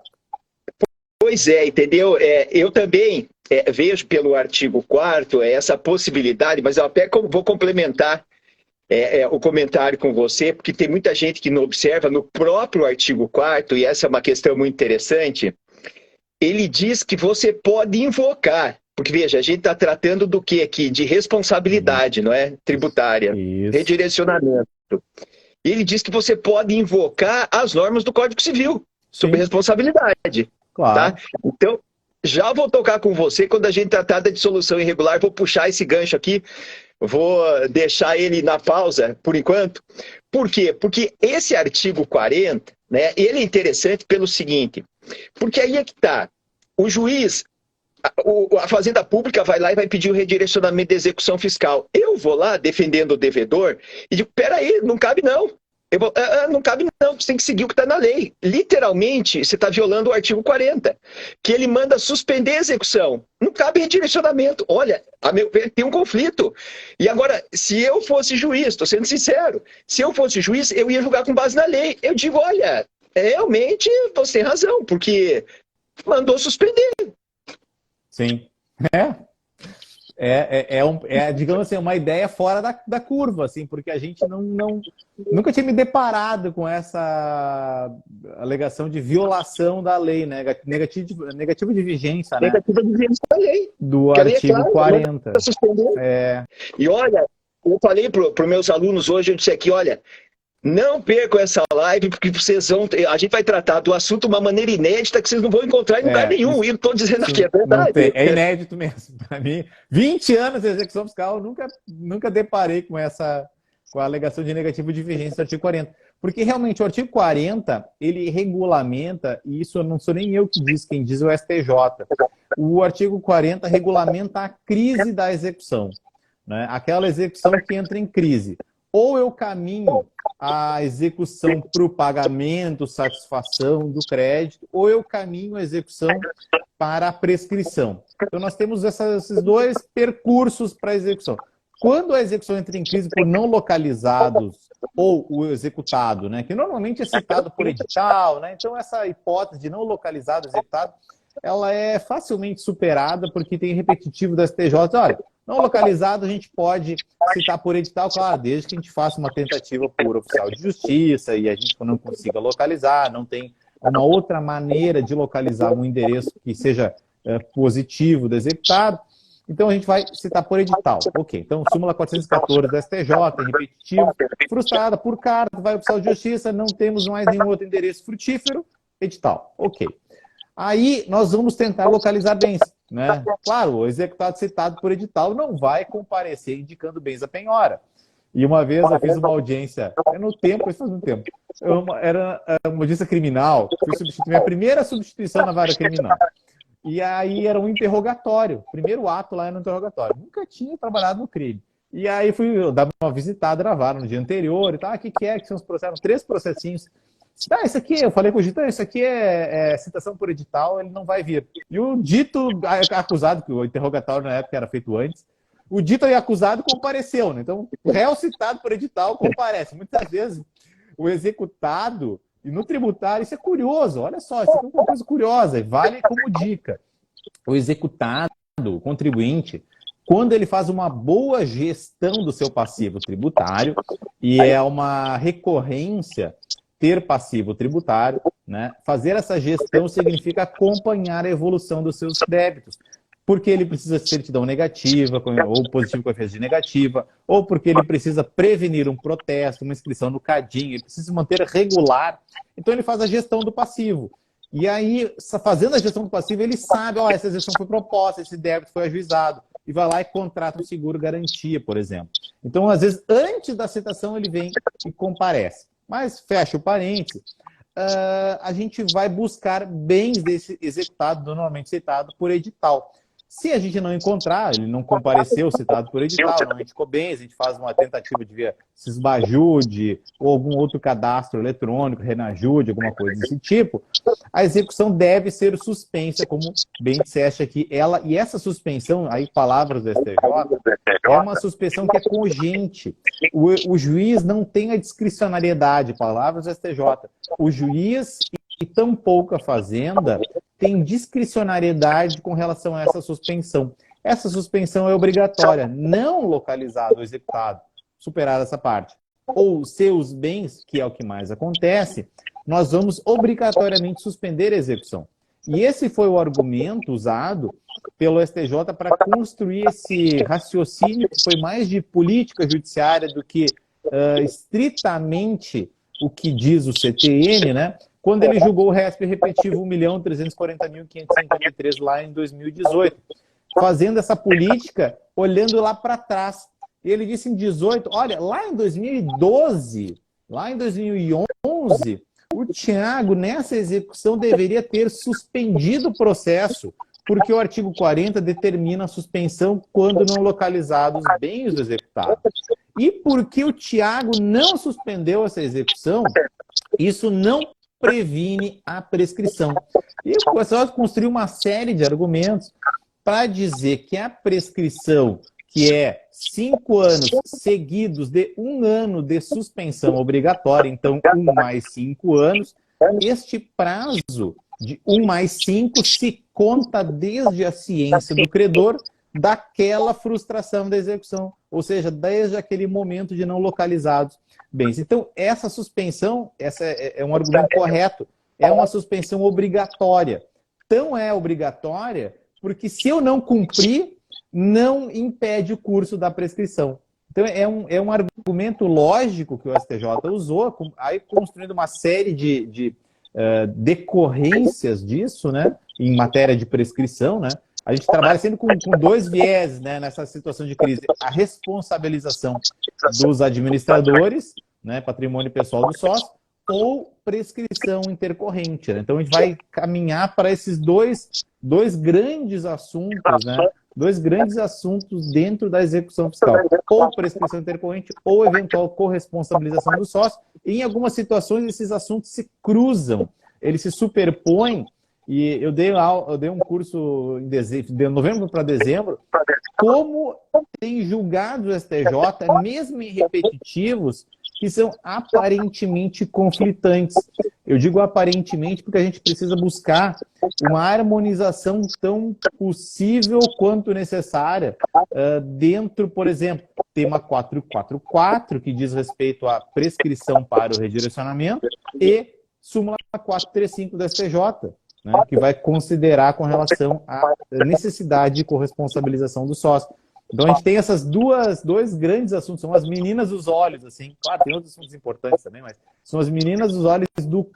Pois é, entendeu? Eu também vejo pelo artigo 4º essa possibilidade, mas eu até vou complementar o comentário com você, porque tem muita gente que não observa no próprio artigo 4º, e essa é uma questão muito interessante, ele diz que você pode invocar, porque veja, a gente está tratando do que aqui? De responsabilidade, não é? Tributária, redirecionamento. Ele diz que você pode invocar as normas do Código Civil sobre responsabilidade. Claro. Tá? Então, já vou tocar com você quando a gente tratar da dissolução irregular, vou puxar esse gancho aqui, vou deixar ele na pausa por enquanto. Por quê? Porque esse artigo 40, né, ele é interessante pelo seguinte, porque aí é que está, o juiz, a Fazenda Pública vai lá e vai pedir o redirecionamento da execução fiscal. Eu vou lá defendendo o devedor e digo, peraí, não cabe não. Não cabe não, você tem que seguir o que está na lei. Literalmente, você está violando o artigo 40, que ele manda suspender a execução. Não cabe redirecionamento. Olha, a meu ver, tem um conflito. E agora, se eu fosse juiz, estou sendo sincero, se eu fosse juiz, eu ia julgar com base na lei. Eu digo, olha, realmente você tem razão, porque mandou suspender. Sim. Digamos assim, uma ideia fora da curva, assim, porque a gente nunca tinha me deparado com essa alegação de violação da lei, né? Negativo de vigência, né? Negativa de vigência da lei. Do artigo 40. E olha, eu falei para os meus alunos hoje, eu disse aqui, olha, não percam essa live, porque a gente vai tratar do assunto de uma maneira inédita que vocês não vão encontrar em lugar nenhum. E eu estou dizendo aqui, é verdade. É inédito mesmo. Para mim, 20 anos de execução fiscal, eu nunca deparei com a alegação de negativo de vigência do artigo 40. Porque realmente o artigo 40, ele regulamenta, e isso não sou nem eu que diz, quem diz é o STJ. O artigo 40 regulamenta a crise da execução, né? Aquela execução que entra em crise. Ou eu caminho a execução para o pagamento, satisfação do crédito, ou eu caminho a execução para a prescrição. Então, nós temos esses dois percursos para a execução. Quando a execução entra em crise por não localizados, ou o executado, né, que normalmente é citado por edital, né, então essa hipótese de não localizado, executado, ela é facilmente superada, porque tem repetitivo da STJ, olha, não localizado a gente pode citar por edital, claro, desde que a gente faça uma tentativa por oficial de justiça e a gente não consiga localizar, não tem uma outra maneira de localizar um endereço que seja positivo do executado, então a gente vai citar por edital. Ok, então súmula 414 da STJ, repetitivo, frustrada por carta, vai oficial de justiça, não temos mais nenhum outro endereço frutífero, edital. Ok. Aí nós vamos tentar localizar bens, né? Claro, o executado citado por edital não vai comparecer indicando bens à penhora. E uma vez eu fiz uma audiência, isso faz um tempo, era uma audiência criminal, fui substituir minha primeira substituição na vara criminal. E aí era um interrogatório, primeiro ato lá era um interrogatório. Nunca tinha trabalhado no crime. E aí fui dar uma visitada na vara no dia anterior e tal, o que é que são os processos? 3 processinhos. Isso aqui, eu falei com o Dito, isso aqui é citação por edital, ele não vai vir. E o dito acusado, que o interrogatório na época era feito antes, o dito e acusado compareceu, né? Então, o réu citado por edital comparece. Muitas vezes, o executado, e no tributário, isso é curioso, olha só, isso é uma coisa curiosa, e vale como dica. O executado, o contribuinte, quando ele faz uma boa gestão do seu passivo tributário, e é uma recorrência ter passivo tributário, né? Fazer essa gestão significa acompanhar a evolução dos seus débitos, porque ele precisa de certidão negativa, ou positivo com efeito de negativa, ou porque ele precisa prevenir um protesto, uma inscrição no CADIM, ele precisa se manter regular. Então ele faz a gestão do passivo. E aí, fazendo a gestão do passivo, ele sabe, essa gestão foi proposta, esse débito foi ajuizado, e vai lá e contrata um seguro-garantia, por exemplo. Então, às vezes, antes da citação, ele vem e comparece. Mas, fecha o parênteses, a gente vai buscar bens desse executado, normalmente citado por edital. Se a gente não encontrar, ele não compareceu citado por edital, não indicou bens, a gente faz uma tentativa de ver Sisbajude ou algum outro cadastro eletrônico, Renajude, alguma coisa desse tipo, a execução deve ser suspensa, como bem disseste aqui. E essa suspensão, aí palavras do STJ, é uma suspensão que é cogente. O juiz não tem a discricionariedade, palavras do STJ. O juiz e tampouco a Fazenda tem discricionariedade com relação a essa suspensão. Essa suspensão é obrigatória, não localizado ou executado, superada essa parte, ou seus bens, que é o que mais acontece, nós vamos obrigatoriamente suspender a execução. E esse foi o argumento usado pelo STJ para construir esse raciocínio, que foi mais de política judiciária do que estritamente o que diz o CTN, né? Quando ele julgou o RESP repetivo 1.340.553 lá em 2018, fazendo essa política, olhando lá para trás. E ele disse em 18, olha, lá em 2012, lá em 2011, o Thiago, nessa execução, deveria ter suspendido o processo, porque o artigo 40 determina a suspensão quando não localizados os bens do executado. E porque o Thiago não suspendeu essa execução, isso não previne a prescrição. E o pessoal construiu uma série de argumentos para dizer que a prescrição, que é 5 anos seguidos de 1 ano de suspensão obrigatória, então 1 mais 5 anos, este prazo de 1 mais 5 se conta desde a ciência do credor daquela frustração da execução, ou seja, desde aquele momento de não localizados bens. Então, essa suspensão, essa é um argumento correto, é uma suspensão obrigatória. Então, é obrigatória porque se eu não cumprir, não impede o curso da prescrição. Então, é um argumento lógico que o STJ usou, aí construindo uma série de decorrências disso, né, em matéria de prescrição, né? A gente trabalha sempre com dois vieses, né, nessa situação de crise. A responsabilização dos administradores, né, patrimônio pessoal do sócio, ou prescrição intercorrente, né? Então, a gente vai caminhar para esses dois grandes assuntos, né? Dois grandes assuntos dentro da execução fiscal. Ou prescrição intercorrente, ou eventual corresponsabilização do sócio. E, em algumas situações, esses assuntos se cruzam, eles se superpõem. E eu dei um curso de novembro para dezembro, como tem julgado o STJ, mesmo em repetitivos, que são aparentemente conflitantes. Eu digo aparentemente porque a gente precisa buscar uma harmonização tão possível quanto necessária dentro, por exemplo, tema 444, que diz respeito à prescrição para o redirecionamento, e súmula 435 do STJ, né, que vai considerar com relação à necessidade de corresponsabilização do sócio. Então, a gente tem essas dois grandes assuntos, são as meninas dos olhos, assim, claro, tem outros assuntos importantes também, mas são as meninas dos olhos do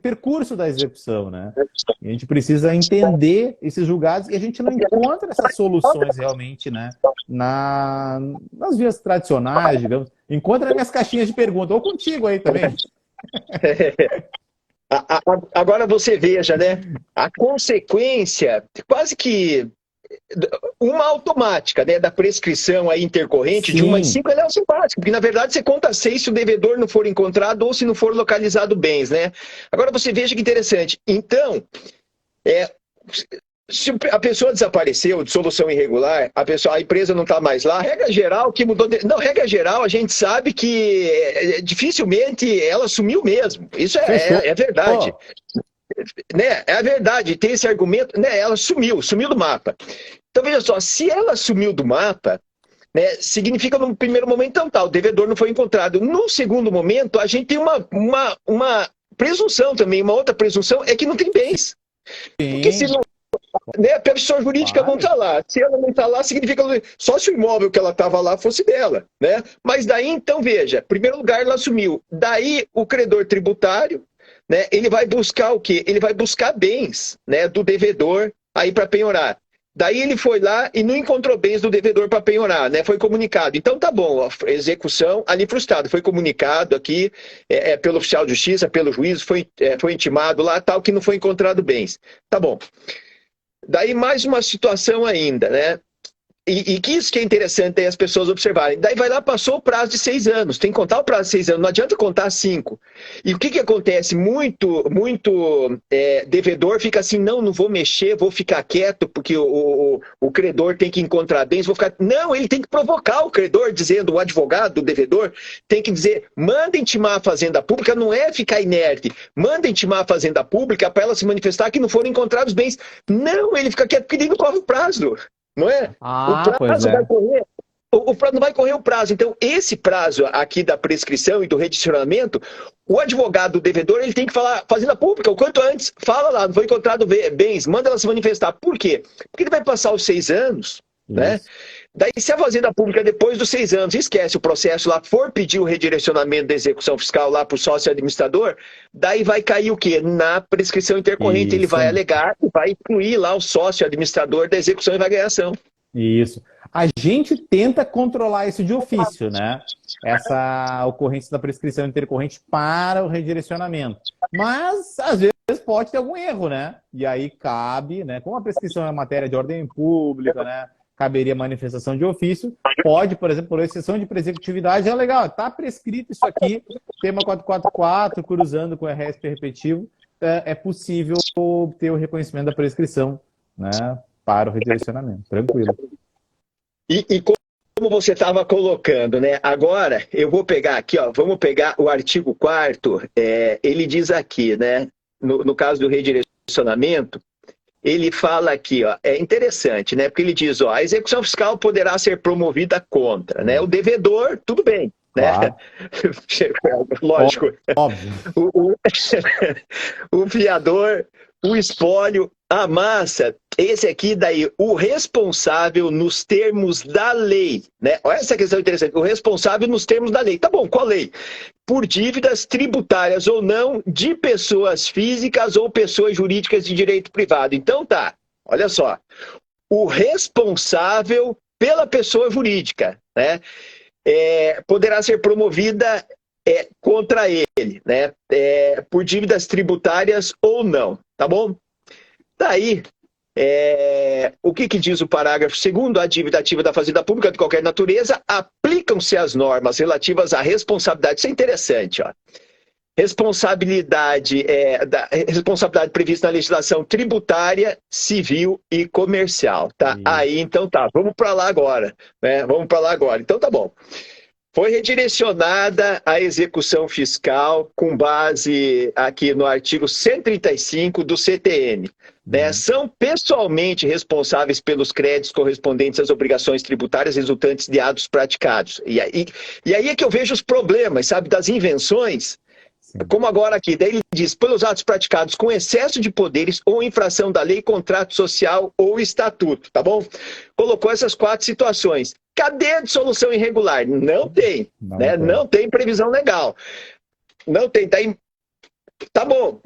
percurso da execução, né? E a gente precisa entender esses julgados e a gente não encontra essas soluções realmente, né, nas vias tradicionais, digamos. Encontra nas minhas caixinhas de pergunta, ou contigo aí também. Agora você veja, né? A consequência, quase que uma automática, né, da prescrição aí intercorrente. Sim. De 1 mais 5, ela é automática, porque na verdade você conta 6 se o devedor não for encontrado ou se não for localizado bens, né? Agora você veja que interessante. Então, se a pessoa desapareceu de solução irregular, a empresa não está mais lá, regra geral que mudou. Não, regra geral, a gente sabe que dificilmente ela sumiu mesmo. Isso é verdade. Oh. Né? É a verdade, tem esse argumento, né? Ela sumiu do mapa. Então, veja só, se ela sumiu do mapa, né, significa no primeiro momento, então tá, o devedor não foi encontrado. No segundo momento, a gente tem uma presunção também, uma outra presunção, é que não tem bens. Sim. Porque se não, né, a pessoa jurídica não está lá. Se ela não está lá, significa só se o imóvel que ela estava lá fosse dela, né? Mas daí, então, veja, em primeiro lugar, ela assumiu. Daí, o credor tributário, né, ele vai buscar o quê? Ele vai buscar bens, né, do devedor aí para penhorar. Daí ele foi lá e não encontrou bens do devedor para penhorar, né? Foi comunicado. Então tá bom, a execução ali frustrada. Foi comunicado aqui pelo oficial de justiça, pelo juiz, foi intimado lá, tal, que não foi encontrado bens. Tá bom. Daí mais uma situação ainda, né? E que isso que é interessante aí as pessoas observarem. Daí vai lá, passou o prazo de 6 anos. Tem que contar o prazo de 6 anos, não adianta contar 5. E o que acontece? Muito devedor fica assim, não vou mexer, vou ficar quieto, porque o credor tem que encontrar bens, vou ficar... Não, ele tem que provocar o credor, dizendo, o advogado, o devedor, tem que dizer, manda intimar a Fazenda Pública, não é ficar inerte, manda intimar a Fazenda Pública para ela se manifestar que não foram encontrados bens. Não, ele fica quieto porque ele não corre o prazo. Não é? Ah, pois é. Vai correr. Não vai correr o prazo. Então, esse prazo aqui da prescrição e do redicionamento, o advogado, o devedor, ele tem que falar, Fazenda Pública, o quanto antes, fala lá, não foi encontrado bens, manda ela se manifestar. Por quê? Porque ele vai passar os 6 anos, né? Daí, se a Fazenda Pública, depois dos 6 anos, esquece o processo lá, for pedir o redirecionamento da execução fiscal lá para o sócio administrador, daí vai cair o quê? Na prescrição intercorrente. Ele vai alegar e vai incluir lá o sócio administrador da execução e vai ganhar ação. Isso. A gente tenta controlar isso de ofício, né? Essa ocorrência da prescrição intercorrente para o redirecionamento. Mas, às vezes, pode ter algum erro, né? E aí cabe, né? Como a prescrição é matéria de ordem pública, né? Caberia manifestação de ofício, pode, por exemplo, por exceção de presecutividade, é legal, está prescrito isso aqui, tema 444, cruzando com o RSP repetitivo, é possível ter o reconhecimento da prescrição, né, para o redirecionamento, tranquilo. E como você estava colocando, né, agora eu vou pegar aqui, ó, vamos pegar o artigo 4º, ele diz aqui, né, no caso do redirecionamento, ele fala aqui, ó, é interessante, né? Porque ele diz, ó, a execução fiscal poderá ser promovida contra, né? O devedor, tudo bem, né? Claro. Lógico. Óbvio. O fiador, o espólio, a massa, esse aqui daí, o responsável nos termos da lei, né? Olha essa questão interessante, o responsável nos termos da lei. Tá bom, qual lei? Por dívidas tributárias ou não de pessoas físicas ou pessoas jurídicas de direito privado. Então tá, olha só, o responsável pela pessoa jurídica, né, poderá ser promovida contra ele, né, por dívidas tributárias ou não, tá bom? Daí, o que diz o parágrafo 2º? A dívida ativa da Fazenda Pública de qualquer natureza, aplicam-se as normas relativas à responsabilidade. Isso é interessante, ó. Responsabilidade prevista na legislação tributária, civil e comercial, tá? Aí, então tá, vamos para lá agora, né? Vamos para lá agora. Então tá bom. Foi redirecionada a execução fiscal com base aqui no artigo 135 do CTN. Né? São pessoalmente responsáveis pelos créditos correspondentes às obrigações tributárias resultantes de atos praticados. E aí é que eu vejo os problemas, sabe, das invenções. Como agora aqui, daí ele diz, pelos atos praticados com excesso de poderes ou infração da lei, contrato social ou estatuto, tá bom? Colocou essas 4 situações. Cadê a dissolução irregular? Não tem, né? Não tem previsão legal. Não tem, tá bom.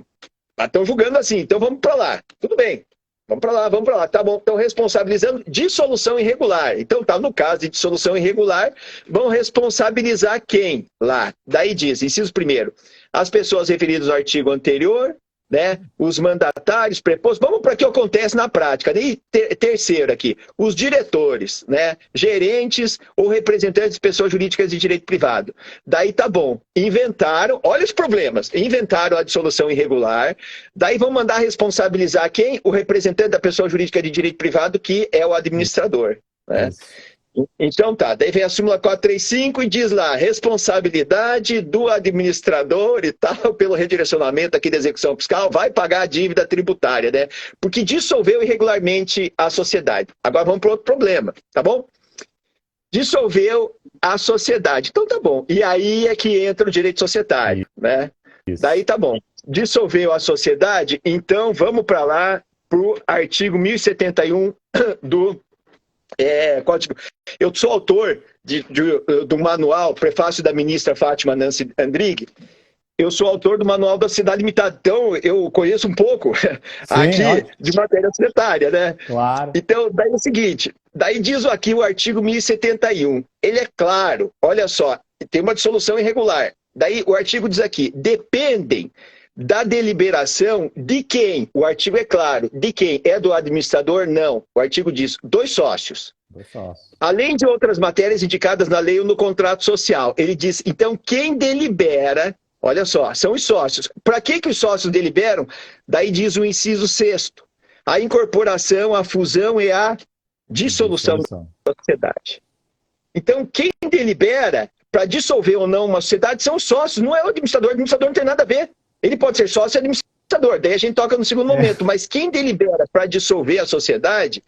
Estão julgando assim, então vamos para lá. Tudo bem. Vamos para lá, tá bom. Estão responsabilizando dissolução irregular. Então tá, no caso de dissolução irregular, vão responsabilizar quem lá? Daí diz, inciso 1º, as pessoas referidas ao artigo anterior, né? Os mandatários, prepostos, vamos para o que acontece na prática. E terceiro aqui, os diretores, né? Gerentes ou representantes de pessoas jurídicas de direito privado. Daí tá bom, inventaram, olha os problemas, inventaram a dissolução irregular, daí vão mandar responsabilizar quem? O representante da pessoa jurídica de direito privado, que é o administrador, né? Então tá, daí vem a súmula 435 e diz lá, responsabilidade do administrador e tal, pelo redirecionamento aqui da execução fiscal, vai pagar a dívida tributária, né? Porque dissolveu irregularmente a sociedade. Agora vamos para outro problema, tá bom? Dissolveu a sociedade. Então tá bom. E aí é que entra o direito societário, né? Isso. Daí tá bom. Dissolveu a sociedade, então vamos para lá, para o artigo 1071 do Código. Eu sou autor do manual, prefácio da ministra Fátima Nancy Andrighi. Eu sou autor do manual da Sociedade Limitada, então eu conheço um pouco aqui de matéria societária, né? Claro. Então, daí é o seguinte, daí diz aqui o artigo 1071, ele é claro, olha só, tem uma dissolução irregular. Daí o artigo diz aqui, dependem da deliberação de quem? O artigo é claro. De quem? É do administrador? Não. O artigo diz 2 sócios. Do sócio. Além de outras matérias indicadas na lei ou no contrato social. Ele diz, então, quem delibera, olha só, são os sócios. Para que os sócios deliberam? Daí diz o inciso 6º. A incorporação, a fusão e a dissolução da sociedade. Então, quem delibera para dissolver ou não uma sociedade são os sócios, não é o administrador. O administrador não tem nada a ver. Ele pode ser sócio e administrador, daí a gente toca no segundo momento. Mas quem delibera para dissolver a sociedade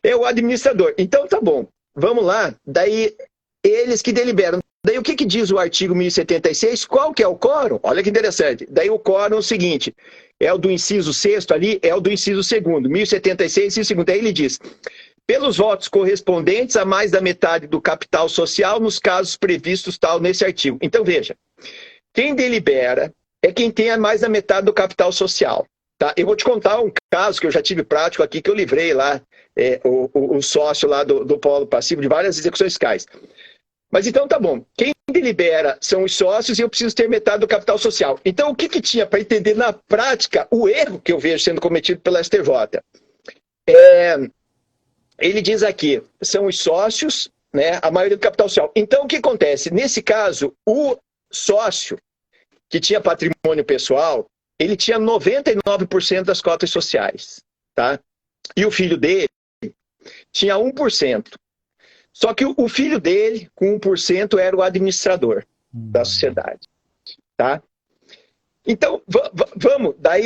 é o administrador. Então, tá bom, vamos lá. Daí, eles que deliberam. Daí, o que diz o artigo 1076? Qual que é o quórum? Olha que interessante. Daí, o quórum é o seguinte, é o do inciso 6º ali, é o do inciso 2º, 1076, inciso 2º. Daí ele diz, pelos votos correspondentes a mais da metade do capital social nos casos previstos tal nesse artigo. Então, veja, quem delibera é quem tem a mais da metade do capital social. Tá? Eu vou te contar um caso que eu já tive prático aqui, que eu livrei lá, o sócio lá do polo passivo de várias execuções fiscais. Mas então tá bom, quem delibera são os sócios e eu preciso ter metade do capital social. Então o que tinha para entender na prática o erro que eu vejo sendo cometido pela STJ? Ele diz aqui, são os sócios, né, a maioria do capital social. Então o que acontece? Nesse caso, o sócio que tinha patrimônio pessoal, ele tinha 99% das cotas sociais, tá? E o filho dele tinha 1%. Só que o filho dele, com 1%, era o administrador da sociedade, tá? Então,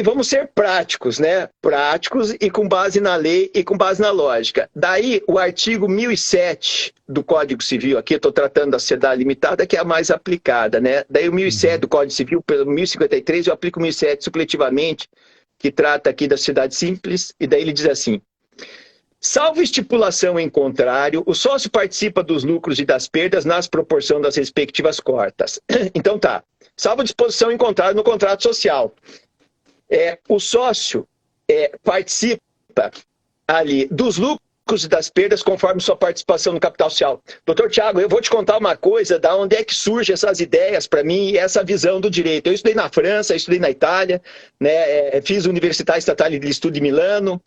vamos ser práticos, né? Práticos e com base na lei e com base na lógica. Daí, o artigo 1007 do Código Civil, aqui eu estou tratando da sociedade limitada, que é a mais aplicada, né? Daí o 1007 do Código Civil, pelo 1053, eu aplico o 1007 supletivamente, que trata aqui da sociedade simples, e daí ele diz assim, salvo estipulação em contrário, o sócio participa dos lucros e das perdas nas proporções das respectivas cotas. Então tá, salvo disposição em contrário no contrato social. O sócio participa ali dos lucros e das perdas conforme sua participação no capital social. Doutor Tiago, eu vou te contar uma coisa, da onde é que surgem essas ideias para mim e essa visão do direito. Eu estudei na França, estudei na Itália, né, fiz Universidade Estatal de Estudo de Milano,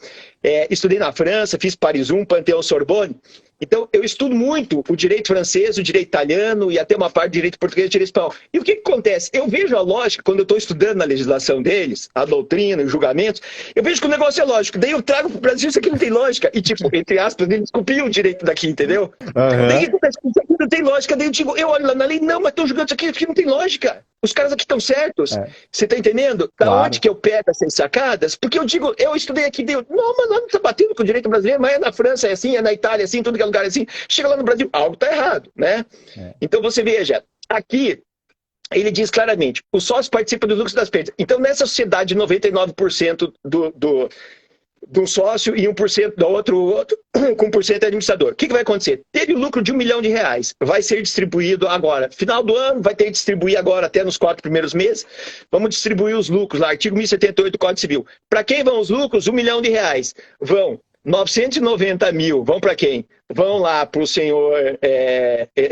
estudei na França, fiz Paris 1, Panteão Sorbonne. Então, eu estudo muito o direito francês, o direito italiano e até uma parte do direito português e direito espanhol. E o que acontece? Eu vejo a lógica, quando eu estou estudando a legislação deles, a doutrina, os julgamentos, eu vejo que o negócio é lógico. Daí eu trago para o Brasil, isso aqui não tem lógica. E, tipo, entre aspas, eles copiam o direito daqui, entendeu? Daí acontece, isso aqui não tem lógica. Daí eu digo, eu olho lá na lei, não, mas estão julgando isso aqui não tem lógica. Os caras aqui estão certos. Você está entendendo? Da onde que eu pego essas sacadas? Porque eu digo, eu estudei aqui, não, mas não está batendo com o direito brasileiro, mas é na França é assim, é na Itália é assim, tudo que é lugar é assim. Chega lá no Brasil, algo está errado, né? Então você veja, aqui ele diz claramente, o sócio participa dos lucros e das perdas. Então nessa sociedade, 99% de um sócio e 1% do outro com 1% é administrador. O que vai acontecer? Teve o lucro de R$1 milhão, vai ser distribuído agora. Final do ano, vai ter que distribuir agora até nos 4 primeiros meses. Vamos distribuir os lucros lá, artigo 1078 do Código Civil. Para quem vão os lucros? R$1 milhão. Vão 990 mil, vão para quem? Vão lá para o senhor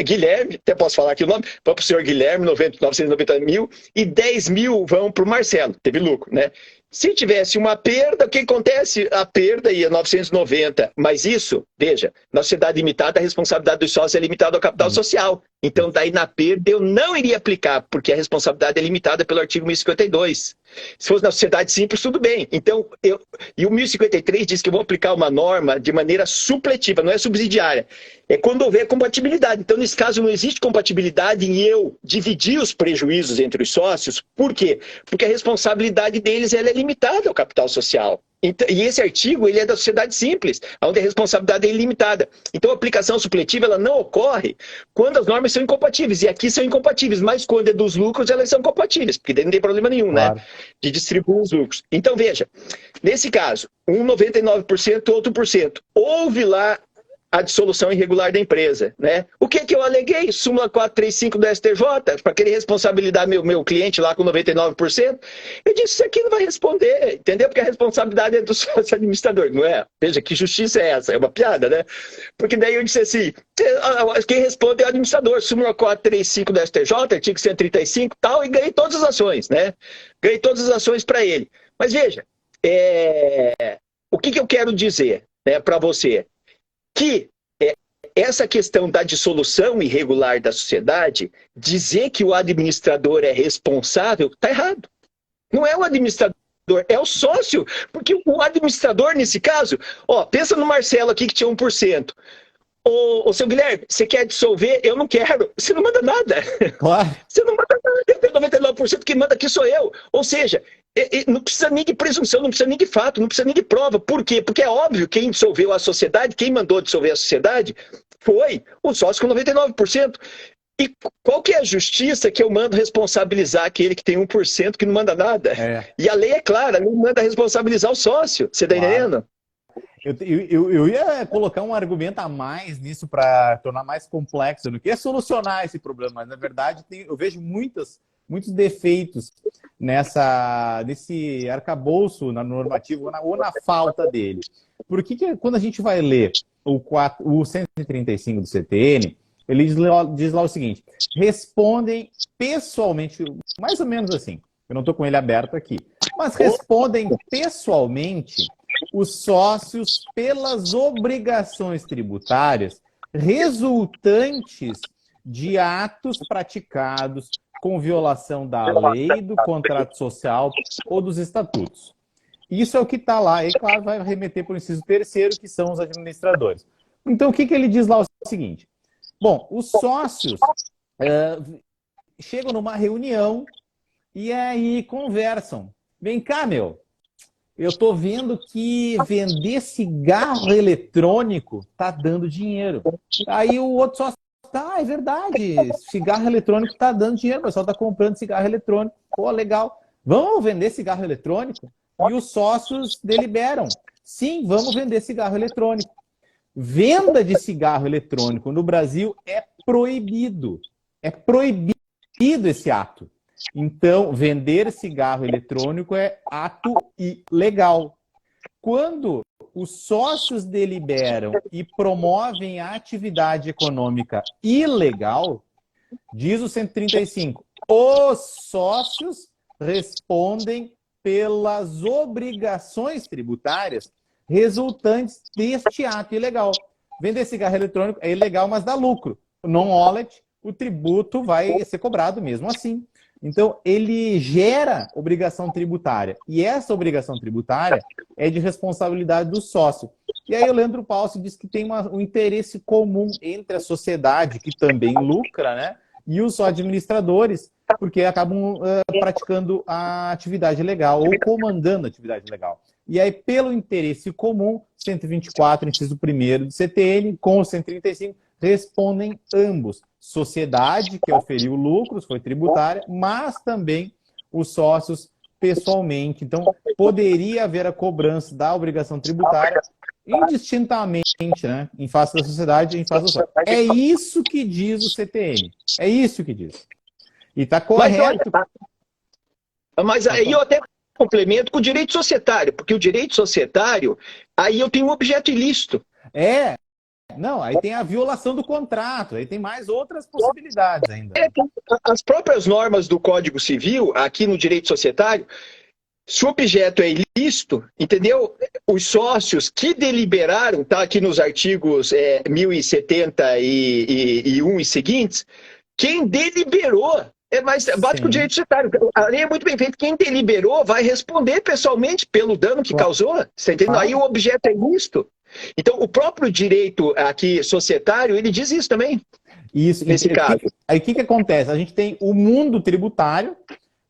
Guilherme, até posso falar aqui o nome, vão para o senhor Guilherme, 990 mil, e 10 mil vão para o Marcelo, teve lucro, né? Se tivesse uma perda, o que acontece? A perda ia 990, mas isso, veja, na sociedade limitada, a responsabilidade dos sócios é limitada ao capital social. Então, daí na perda eu não iria aplicar, porque a responsabilidade é limitada pelo artigo 1052. Se fosse na sociedade simples, tudo bem. Então, e o 1053 diz que eu vou aplicar uma norma de maneira supletiva, não é subsidiária. É quando houver compatibilidade. Então, nesse caso, não existe compatibilidade em eu dividir os prejuízos entre os sócios. Por quê? Porque a responsabilidade deles ela é limitada ao capital social. Então, e esse artigo ele é da sociedade simples, onde a responsabilidade é ilimitada. Então, a aplicação supletiva ela não ocorre quando as normas são incompatíveis. E aqui são incompatíveis, mas quando é dos lucros, elas são compatíveis, porque daí não tem problema nenhum, claro, né? De distribuir os lucros. Então, veja, nesse caso, 99%, outro por cento. Houve lá a dissolução irregular da empresa, né? O que eu aleguei? Súmula 435 do STJ, para querer responsabilizar meu cliente lá com 99%. Eu disse, isso aqui não vai responder, entendeu? Porque a responsabilidade é do sócio administrador, não é? Veja, que justiça é essa? É uma piada, né? Porque daí eu disse assim, quem responde é o administrador, súmula 435 do STJ, artigo 135 e tal, e ganhei todas as ações, né? Ganhei todas as ações para ele. Mas veja, o que eu quero dizer, né, para você? Que essa questão da dissolução irregular da sociedade, dizer que o administrador é responsável, está errado. Não é o administrador, é o sócio. Porque o administrador, nesse caso, pensa no Marcelo aqui que tinha 1%. Ô, seu Guilherme, você quer dissolver? Eu não quero. Você não manda nada. Claro. Você não manda nada. Eu tenho 99%, quem manda aqui sou eu. Ou seja, não precisa nem de presunção, não precisa nem de fato, não precisa nem de prova. Por quê? Porque é óbvio, quem dissolveu a sociedade, quem mandou dissolver a sociedade, foi o sócio com 99%. E qual que é a justiça que eu mando responsabilizar aquele que tem 1% que não manda nada? E a lei é clara, não manda responsabilizar o sócio. Você está entendendo? Eu ia colocar um argumento a mais nisso para tornar mais complexo, no que é solucionar esse problema, mas na verdade eu vejo muitos defeitos nesse arcabouço na normativa ou na falta dele. Por que quando a gente vai ler o 135 do CTN, ele diz lá o seguinte: respondem pessoalmente, mais ou menos assim, eu não estou com ele aberto aqui, mas respondem pessoalmente os sócios pelas obrigações tributárias resultantes de atos praticados com violação da lei, do contrato social ou dos estatutos. Isso é o que está lá, e claro, vai remeter para o inciso terceiro, que são os administradores. Então, o que ele diz lá? É o seguinte: bom, os sócios chegam numa reunião e aí conversam. Vem cá, eu estou vendo que vender cigarro eletrônico está dando dinheiro. Aí o outro sócio, é verdade, cigarro eletrônico está dando dinheiro, o pessoal está comprando cigarro eletrônico. Pô, legal. Vamos vender cigarro eletrônico? E os sócios deliberam. Sim, vamos vender cigarro eletrônico. Venda de cigarro eletrônico no Brasil é proibido. É proibido esse ato. Então, vender cigarro eletrônico é ato ilegal. Quando os sócios deliberam e promovem a atividade econômica ilegal, diz o 135, os sócios respondem pelas obrigações tributárias resultantes deste ato ilegal. Vender cigarro eletrônico é ilegal, mas dá lucro. Non-wallet, o tributo vai ser cobrado mesmo assim. Então, ele gera obrigação tributária. E essa obrigação tributária é de responsabilidade do sócio. E aí o Leandro Paulson diz que tem um interesse comum entre a sociedade, que também lucra, né, e os administradores, porque acabam praticando a atividade legal ou comandando a atividade legal. E aí, pelo interesse comum, 124, inciso 1º do CTN, com o 135, respondem ambos. Sociedade, que oferiu lucros, foi tributária, mas também os sócios pessoalmente. Então, poderia haver a cobrança da obrigação tributária indistintamente, né, em face da sociedade e em face do sócio. É isso que diz o CTN. É isso que diz. E está correto. Mas aí eu até complemento com o direito societário, porque o direito societário, aí eu tenho um objeto ilícito. Não, aí tem a violação do contrato, aí tem mais outras possibilidades ainda. As próprias normas do Código Civil, aqui no direito societário, se o objeto é ilícito, entendeu? Os sócios que deliberaram, tá aqui nos artigos 1071 e seguintes, quem deliberou é mais básico o direito societário. A lei é muito bem feita. Quem deliberou vai responder pessoalmente pelo dano que causou. Você entendeu? Aí o objeto é ilícito. Então, o próprio direito aqui societário, ele diz isso também. Isso, nesse caso. Aí o que acontece? A gente tem o mundo tributário,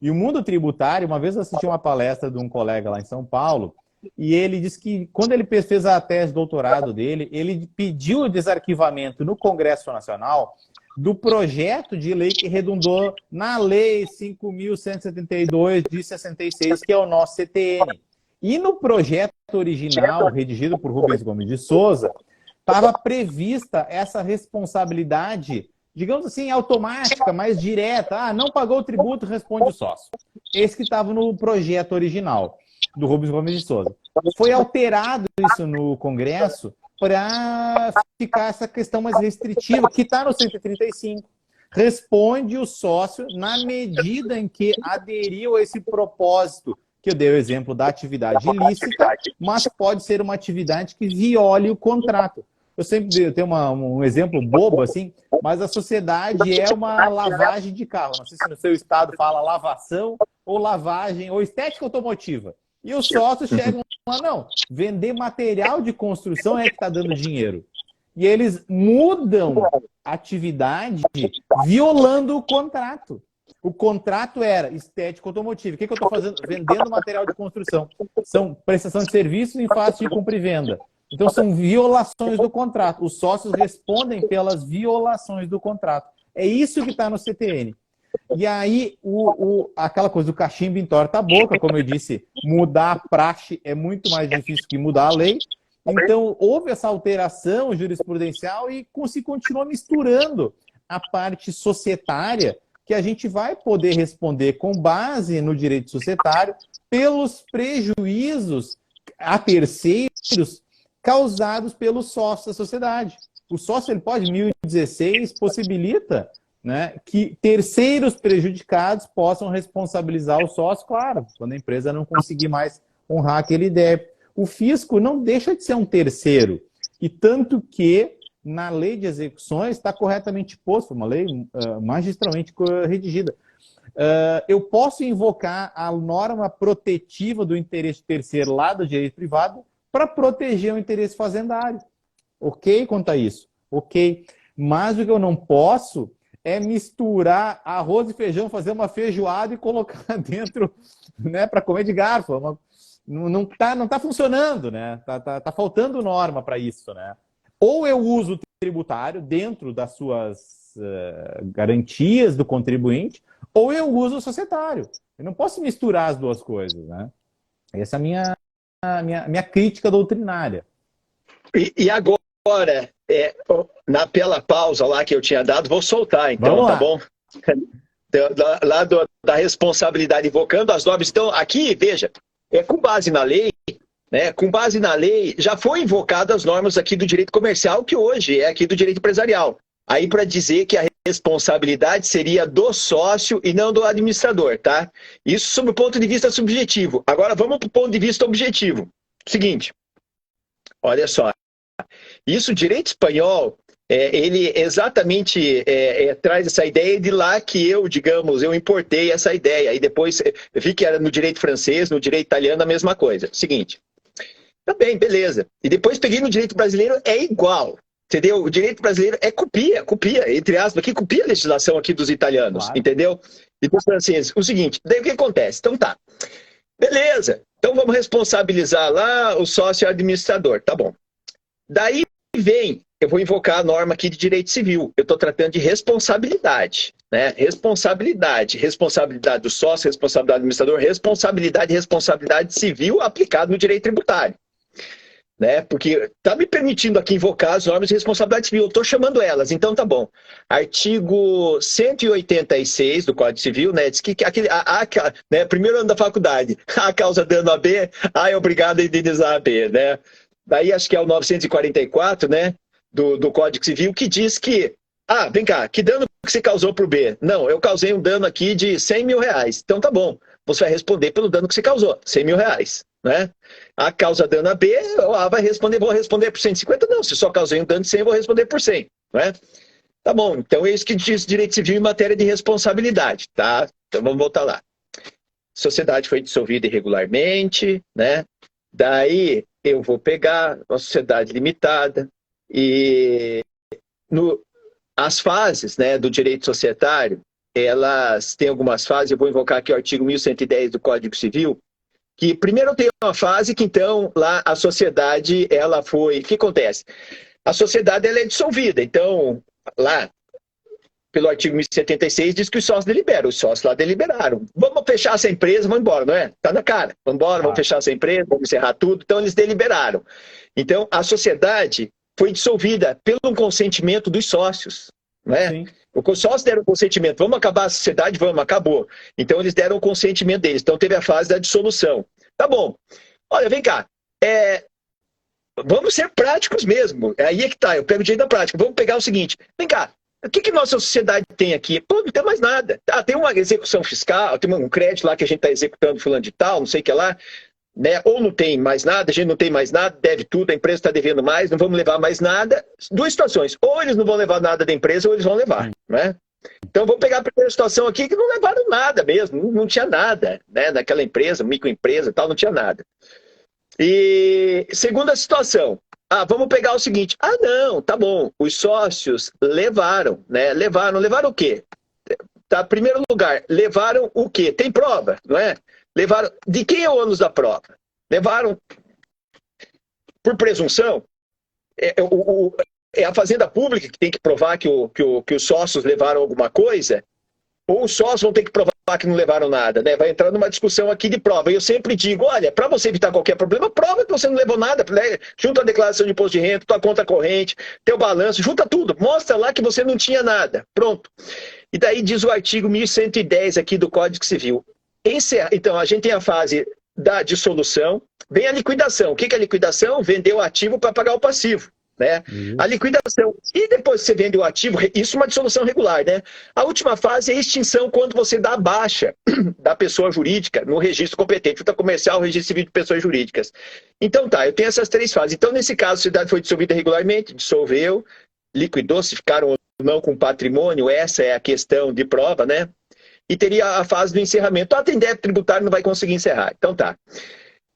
e o mundo tributário, uma vez eu assisti uma palestra de um colega lá em São Paulo, e ele disse que quando ele fez a tese de doutorado dele, ele pediu o desarquivamento no Congresso Nacional do projeto de lei que redundou na Lei 5.172 de 66, que é o nosso CTN. E no projeto original, redigido por Rubens Gomes de Souza, estava prevista essa responsabilidade, digamos assim, automática, mais direta. Não pagou o tributo, responde o sócio. Esse que estava no projeto original do Rubens Gomes de Souza. Foi alterado isso no Congresso para ficar essa questão mais restritiva, que está no 135. Responde o sócio na medida em que aderiu a esse propósito, que eu dei o exemplo da atividade ilícita, mas pode ser uma atividade que viole o contrato. Eu sempre tenho um exemplo bobo, assim, mas a sociedade é uma lavagem de carro. Não sei se no seu estado fala lavação ou lavagem ou estética automotiva. E os sócios chegam lá, não, vender material de construção é que está dando dinheiro. E eles mudam a atividade violando o contrato. O contrato era estética automotiva. O que eu estou fazendo? Vendendo material de construção. São prestação de serviços em face de compra e venda. Então, são violações do contrato. Os sócios respondem pelas violações do contrato. É isso que está no CTN. E aí, aquela coisa do cachimbo entorta a boca, como eu disse, mudar a praxe é muito mais difícil que mudar a lei. Então, houve essa alteração jurisprudencial e se continua misturando a parte societária, que a gente vai poder responder com base no direito societário pelos prejuízos a terceiros causados pelos sócios da sociedade. O sócio, ele pode, em 2016, possibilita, né, que terceiros prejudicados possam responsabilizar o sócio, claro, quando a empresa não conseguir mais honrar aquele débito. O fisco não deixa de ser um terceiro, e tanto que na lei de execuções está corretamente posto, uma lei magistralmente redigida. Eu posso invocar a norma protetiva do interesse terceiro lá do direito privado para proteger o interesse fazendário. Ok quanto a isso? Ok. Mas o que eu não posso é misturar arroz e feijão, fazer uma feijoada e colocar dentro, né, para comer de garfo. Não tá funcionando, né? Tá faltando norma para isso, né? Ou eu uso o tributário dentro das suas garantias do contribuinte, ou eu uso o societário. Eu não posso misturar as duas coisas, né? Essa é a minha crítica doutrinária. E agora, pela pausa lá que eu tinha dado, vou soltar então, tá bom? Da responsabilidade, invocando as normas. Então, aqui, veja, com base na lei, né, com base na lei, já foi invocado as normas aqui do direito comercial, que hoje é aqui do direito empresarial. Aí para dizer que a responsabilidade seria do sócio e não do administrador, tá? Isso sob o ponto de vista subjetivo. Agora vamos para o ponto de vista objetivo. Seguinte, olha só. Isso, o direito espanhol, ele exatamente traz essa ideia de lá que eu importei essa ideia. E depois vi que era no direito francês, no direito italiano, a mesma coisa. Seguinte, tá bem, beleza. E depois peguei no direito brasileiro, é igual. Entendeu? O direito brasileiro copia, entre aspas, aqui copia a legislação aqui dos italianos, claro. Entendeu? E dos franceses. O seguinte, daí o que acontece? Então tá, beleza. Então vamos responsabilizar lá o sócio administrador, tá bom. Daí vem, eu vou invocar a norma aqui de direito civil. Eu estou tratando de responsabilidade, né? Responsabilidade do sócio, responsabilidade do administrador, responsabilidade civil aplicada no direito tributário. Né? Porque está me permitindo aqui invocar as normas de responsabilidade civil, eu estou chamando elas, então tá bom. Artigo 186 do Código Civil, né, diz que né, primeiro ano da faculdade, A causa dano a B, A é obrigado a indenizar a B, né? Daí acho que é o 944, né, do Código Civil, que diz que, vem cá, que dano que você causou para o B? Não, eu causei um dano aqui de 100 mil reais, então tá bom, você vai responder pelo dano que você causou, 100 mil reais. Né? A causa dano a B, o A vai responder, vou responder por 150? Não, se só causei um dano de 100, eu vou responder por 100. Né? Tá bom, então é isso que diz direito civil em matéria de responsabilidade. Tá? Então vamos voltar lá. Sociedade foi dissolvida irregularmente, né? Daí eu vou pegar uma sociedade limitada e as fases, né, do direito societário, elas têm algumas fases, eu vou invocar aqui o artigo 1110 do Código Civil, que primeiro tem uma fase que, então, lá a sociedade, ela foi... O que acontece? A sociedade, ela é dissolvida. Então, lá, pelo artigo 1076, diz que os sócios deliberam. Os sócios lá deliberaram. Vamos fechar essa empresa, vamos embora, não é? Tá na cara. Vamos embora, vamos fechar essa empresa, vamos encerrar tudo. Então, eles deliberaram. Então, a sociedade foi dissolvida pelo consentimento dos sócios, não é? Sim. Os sócios deram consentimento, vamos acabar a sociedade? Vamos, acabou. Então eles deram o consentimento deles, então teve a fase da dissolução. Tá bom, olha, vem cá, vamos ser práticos mesmo, aí é que tá, eu pego o direito da prática, vamos pegar o seguinte, vem cá, o que nossa sociedade tem aqui? Pô, não tem mais nada. Tem uma execução fiscal, tem um crédito lá que a gente está executando fulano de tal, não sei o que lá, né? Ou não tem mais nada, a gente não tem mais nada, deve tudo, a empresa está devendo mais, não vamos levar mais nada. Duas situações, ou eles não vão levar nada da empresa, ou eles vão levar, né? Então, vamos pegar a primeira situação aqui, que não levaram nada mesmo, não tinha nada, né? Naquela empresa, microempresa e tal, não tinha nada. E segunda situação, vamos pegar o seguinte, não, tá bom, os sócios levaram, né? Levaram o quê? Tá, primeiro lugar, levaram o quê? Tem prova, não é? Levaram, de quem é o ônus da prova? Levaram, por presunção, é a fazenda pública que tem que provar que os sócios levaram alguma coisa, ou os sócios vão ter que provar que não levaram nada, né? Vai entrar numa discussão aqui de prova. E eu sempre digo, olha, para você evitar qualquer problema, prova que você não levou nada, né? Junta a declaração de imposto de renda, tua conta corrente, teu balanço, junta tudo, mostra lá que você não tinha nada. Pronto. E daí diz o artigo 1110 aqui do Código Civil. Então, a gente tem a fase da dissolução, vem a liquidação. O que é a liquidação? Vender o ativo para pagar o passivo. Né? A liquidação. E depois que você vende o ativo, isso é uma dissolução regular, né? A última fase é a extinção, quando você dá a baixa da pessoa jurídica no registro competente, junta comercial, registro civil de pessoas jurídicas. Então tá, eu tenho essas três fases. Então, nesse caso, a sociedade foi dissolvida regularmente, dissolveu, liquidou, se ficaram ou não com patrimônio, essa é a questão de prova, né? E teria a fase do encerramento. Tem débito tributário, não vai conseguir encerrar. Então tá.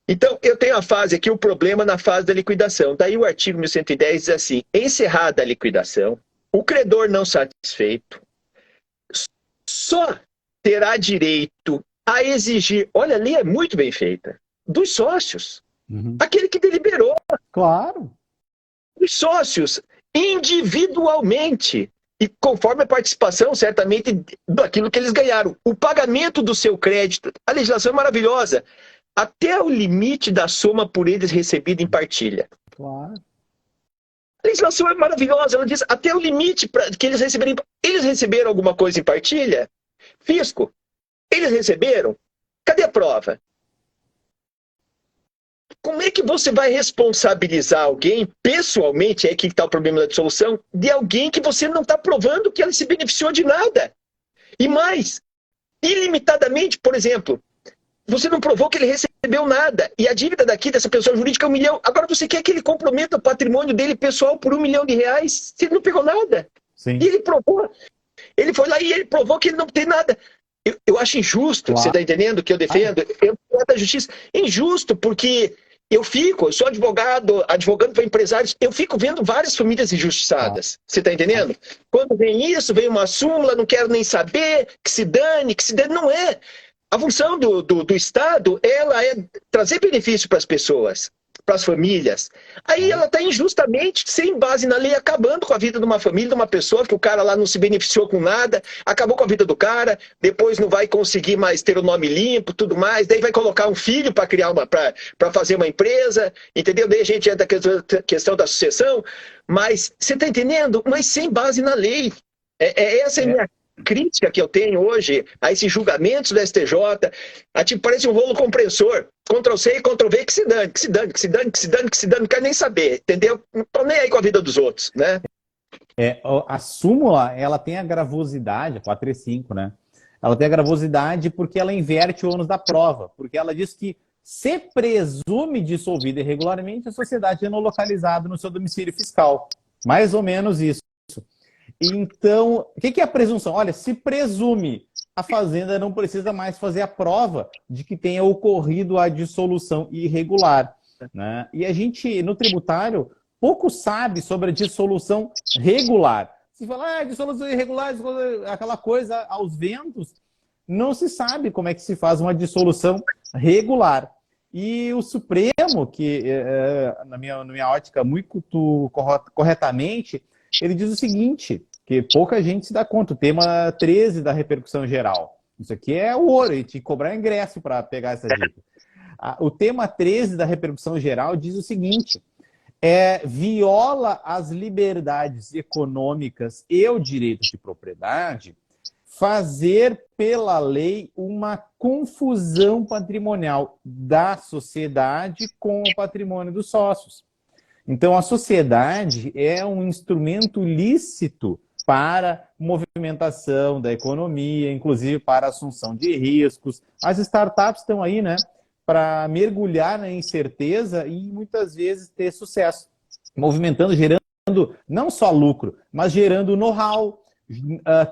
Então, eu tenho a fase aqui, o problema na fase da liquidação. Daí o artigo 1110 diz assim, encerrada a liquidação, o credor não satisfeito só terá direito a exigir, olha, a lei é muito bem feita, dos sócios, aquele que deliberou. Claro. Os sócios, individualmente, e conforme a participação, certamente, daquilo que eles ganharam. O pagamento do seu crédito, a legislação é maravilhosa, até o limite da soma por eles recebida em partilha. Claro. A legislação é maravilhosa, ela diz até o limite que eles receberam. Eles receberam alguma coisa em partilha? Fisco. Eles receberam? Cadê a prova? Como é que você vai responsabilizar alguém, pessoalmente, é que está o problema da dissolução, de alguém que você não está provando que ela se beneficiou de nada? E mais, ilimitadamente, por exemplo, você não provou que ele recebeu nada. E a dívida dessa pessoa jurídica é 1 milhão. Agora você quer que ele comprometa o patrimônio dele pessoal por R$1 milhão, se ele não pegou nada. Sim. E ele provou. Ele foi lá e ele provou que ele não tem nada. Eu acho injusto, claro. Você está entendendo o que eu defendo? Eu defendo a justiça. É injusto, porque eu sou advogando para empresários, eu fico vendo várias famílias injustiçadas. Você está entendendo? Quando vem isso, vem uma súmula, não quero nem saber, que se dane, não é. A função do Estado, ela é trazer benefício para as pessoas, para as famílias. Aí ela está injustamente, sem base na lei, acabando com a vida de uma família, de uma pessoa, que o cara lá não se beneficiou com nada, acabou com a vida do cara, depois não vai conseguir mais ter o nome limpo, tudo mais, daí vai colocar um filho para criar para fazer uma empresa, entendeu? Daí a gente entra na questão da sucessão, mas você está entendendo? Mas sem base na lei. Essa é a minha crítica que eu tenho hoje a esses julgamentos do STJ, parece um rolo compressor, Ctrl+C e Ctrl+V, que se dane, não quero nem saber, entendeu? Não tô nem aí com a vida dos outros, né? A súmula, ela tem a gravosidade, 435, né? Ela tem a gravosidade porque ela inverte o ônus da prova, porque ela diz que se presume dissolvida irregularmente a sociedade não localizada no seu domicílio fiscal. Mais ou menos isso. Então, o que é a presunção? Olha, se presume, a fazenda não precisa mais fazer a prova de que tenha ocorrido a dissolução irregular, né? E a gente, no tributário, pouco sabe sobre a dissolução regular. Se falar, dissolução irregular, aquela coisa aos ventos, não se sabe como é que se faz uma dissolução regular. E o Supremo, que na minha ótica muito corretamente, ele diz o seguinte, que pouca gente se dá conta, o tema 13 da repercussão geral. Isso aqui é o ouro, a gente tem que cobrar ingresso para pegar essa dica. O tema 13 da repercussão geral diz o seguinte, viola as liberdades econômicas e o direito de propriedade fazer pela lei uma confusão patrimonial da sociedade com o patrimônio dos sócios. Então, a sociedade é um instrumento lícito para movimentação da economia, inclusive para assunção de riscos. As startups estão aí, né? para mergulhar na incerteza e muitas vezes ter sucesso, movimentando, gerando não só lucro, mas gerando know-how,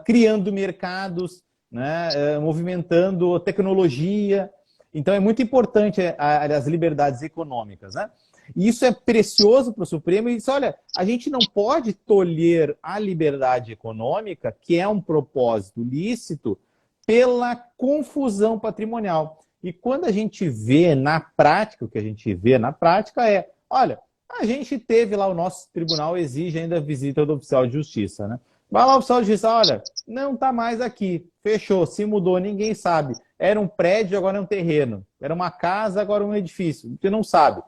criando mercados, né, movimentando tecnologia. Então é muito importante as liberdades econômicas, né? E isso é precioso para o Supremo e diz, olha, a gente não pode tolher a liberdade econômica, que é um propósito lícito, pela confusão patrimonial. E quando a gente vê na prática, o que a gente vê na prática é, olha, a gente teve lá, o nosso tribunal exige ainda a visita do oficial de justiça, né? Vai lá o oficial de justiça, olha, não está mais aqui, fechou, se mudou, ninguém sabe. Era um prédio, agora é um terreno. Era uma casa, agora é um edifício. Você não sabe.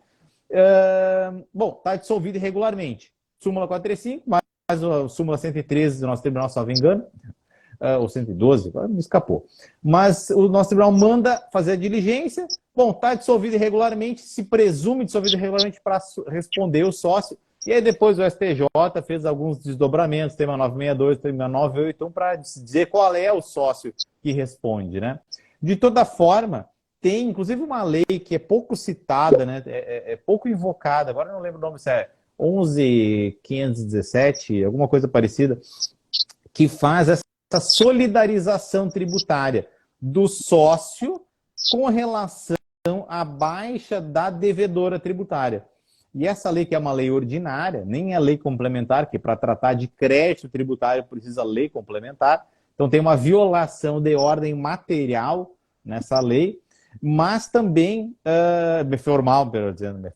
Bom, está dissolvido irregularmente. Súmula 435, mais a súmula 113 do nosso tribunal, salvo engano, ou 112, agora me escapou. Mas o nosso tribunal manda fazer a diligência. Bom, está dissolvido irregularmente, se presume dissolvido irregularmente para responder o sócio. E aí depois o STJ fez alguns desdobramentos, tema 962, tema 981, para dizer qual é o sócio que responde, né? De toda forma, tem inclusive uma lei que é pouco citada, né? É pouco invocada, agora não lembro o nome, se é 11.517, alguma coisa parecida, que faz essa solidarização tributária do sócio com relação à baixa da devedora tributária. E essa lei, que é uma lei ordinária, nem é lei complementar, que para tratar de crédito tributário precisa lei complementar. Então tem uma violação de ordem material nessa lei, mas também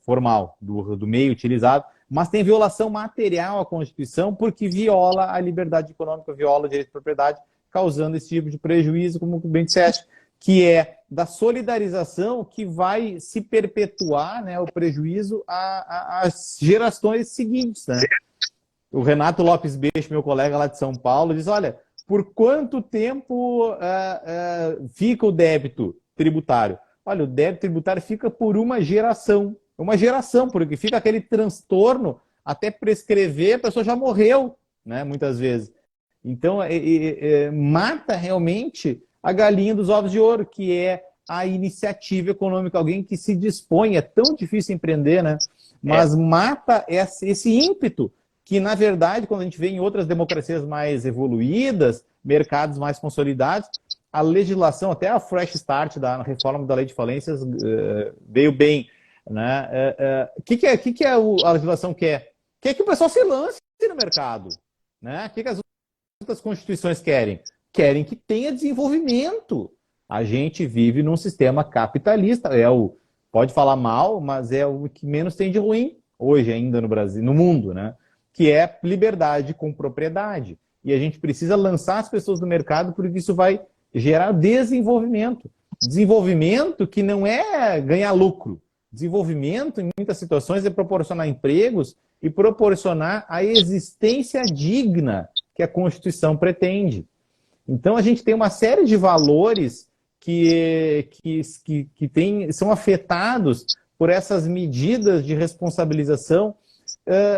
formal do meio utilizado, mas tem violação material à Constituição porque viola a liberdade econômica, viola o direito de propriedade, causando esse tipo de prejuízo, como bem disseste, que é da solidarização que vai se perpetuar, né, o prejuízo às gerações seguintes, né? O Renato Lopes Beixe, meu colega lá de São Paulo, diz, olha, por quanto tempo fica o débito tributário? Olha, o débito tributário fica por uma geração, porque fica aquele transtorno até prescrever, a pessoa já morreu, né, muitas vezes. Então, mata realmente a galinha dos ovos de ouro, que é a iniciativa econômica, alguém que se dispõe, é tão difícil empreender, né? Mas mata esse ímpeto, que na verdade, quando a gente vê em outras democracias mais evoluídas, mercados mais consolidados, a legislação, até a fresh start da reforma da lei de falências veio bem, né? O que a legislação quer? Quer que o pessoal se lance no mercado, né? O que as outras constituições querem? Querem que tenha desenvolvimento. A gente vive num sistema capitalista. Pode falar mal, mas é o que menos tem de ruim hoje ainda no Brasil, no mundo, né? Que é liberdade com propriedade. E a gente precisa lançar as pessoas no mercado porque isso vai gerar desenvolvimento. Desenvolvimento que não é ganhar lucro. Desenvolvimento, em muitas situações, é proporcionar empregos e proporcionar a existência digna que a Constituição pretende. Então, a gente tem uma série de valores que são afetados por essas medidas de responsabilização,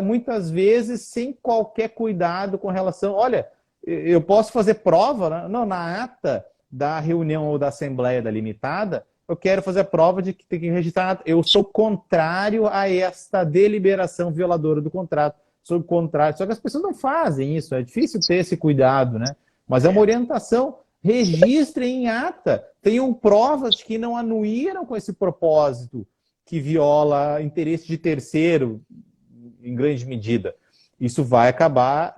muitas vezes sem qualquer cuidado com relação... Olha, eu posso fazer prova, né? Não, na ata da reunião ou da assembleia da limitada, eu quero fazer a prova de que tem que registrar. Eu sou contrário a esta deliberação violadora do contrato. Sou contrário. Só que as pessoas não fazem isso. É difícil ter esse cuidado, né? Mas é uma orientação. Registrem em ata. Tenham provas de que não anuíram com esse propósito que viola interesse de terceiro, em grande medida. Isso vai acabar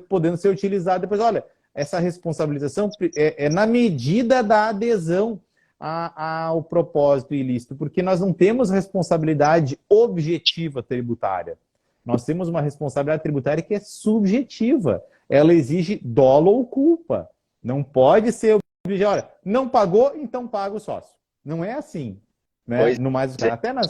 podendo ser utilizado depois. Olha, essa responsabilização é na medida da adesão ao propósito ilícito, porque nós não temos responsabilidade objetiva tributária. Nós temos uma responsabilidade tributária que é subjetiva. Ela exige dolo ou culpa. Não pode ser objetiva. Olha, não pagou, então paga o sócio. Não é assim. Né? No mais, até na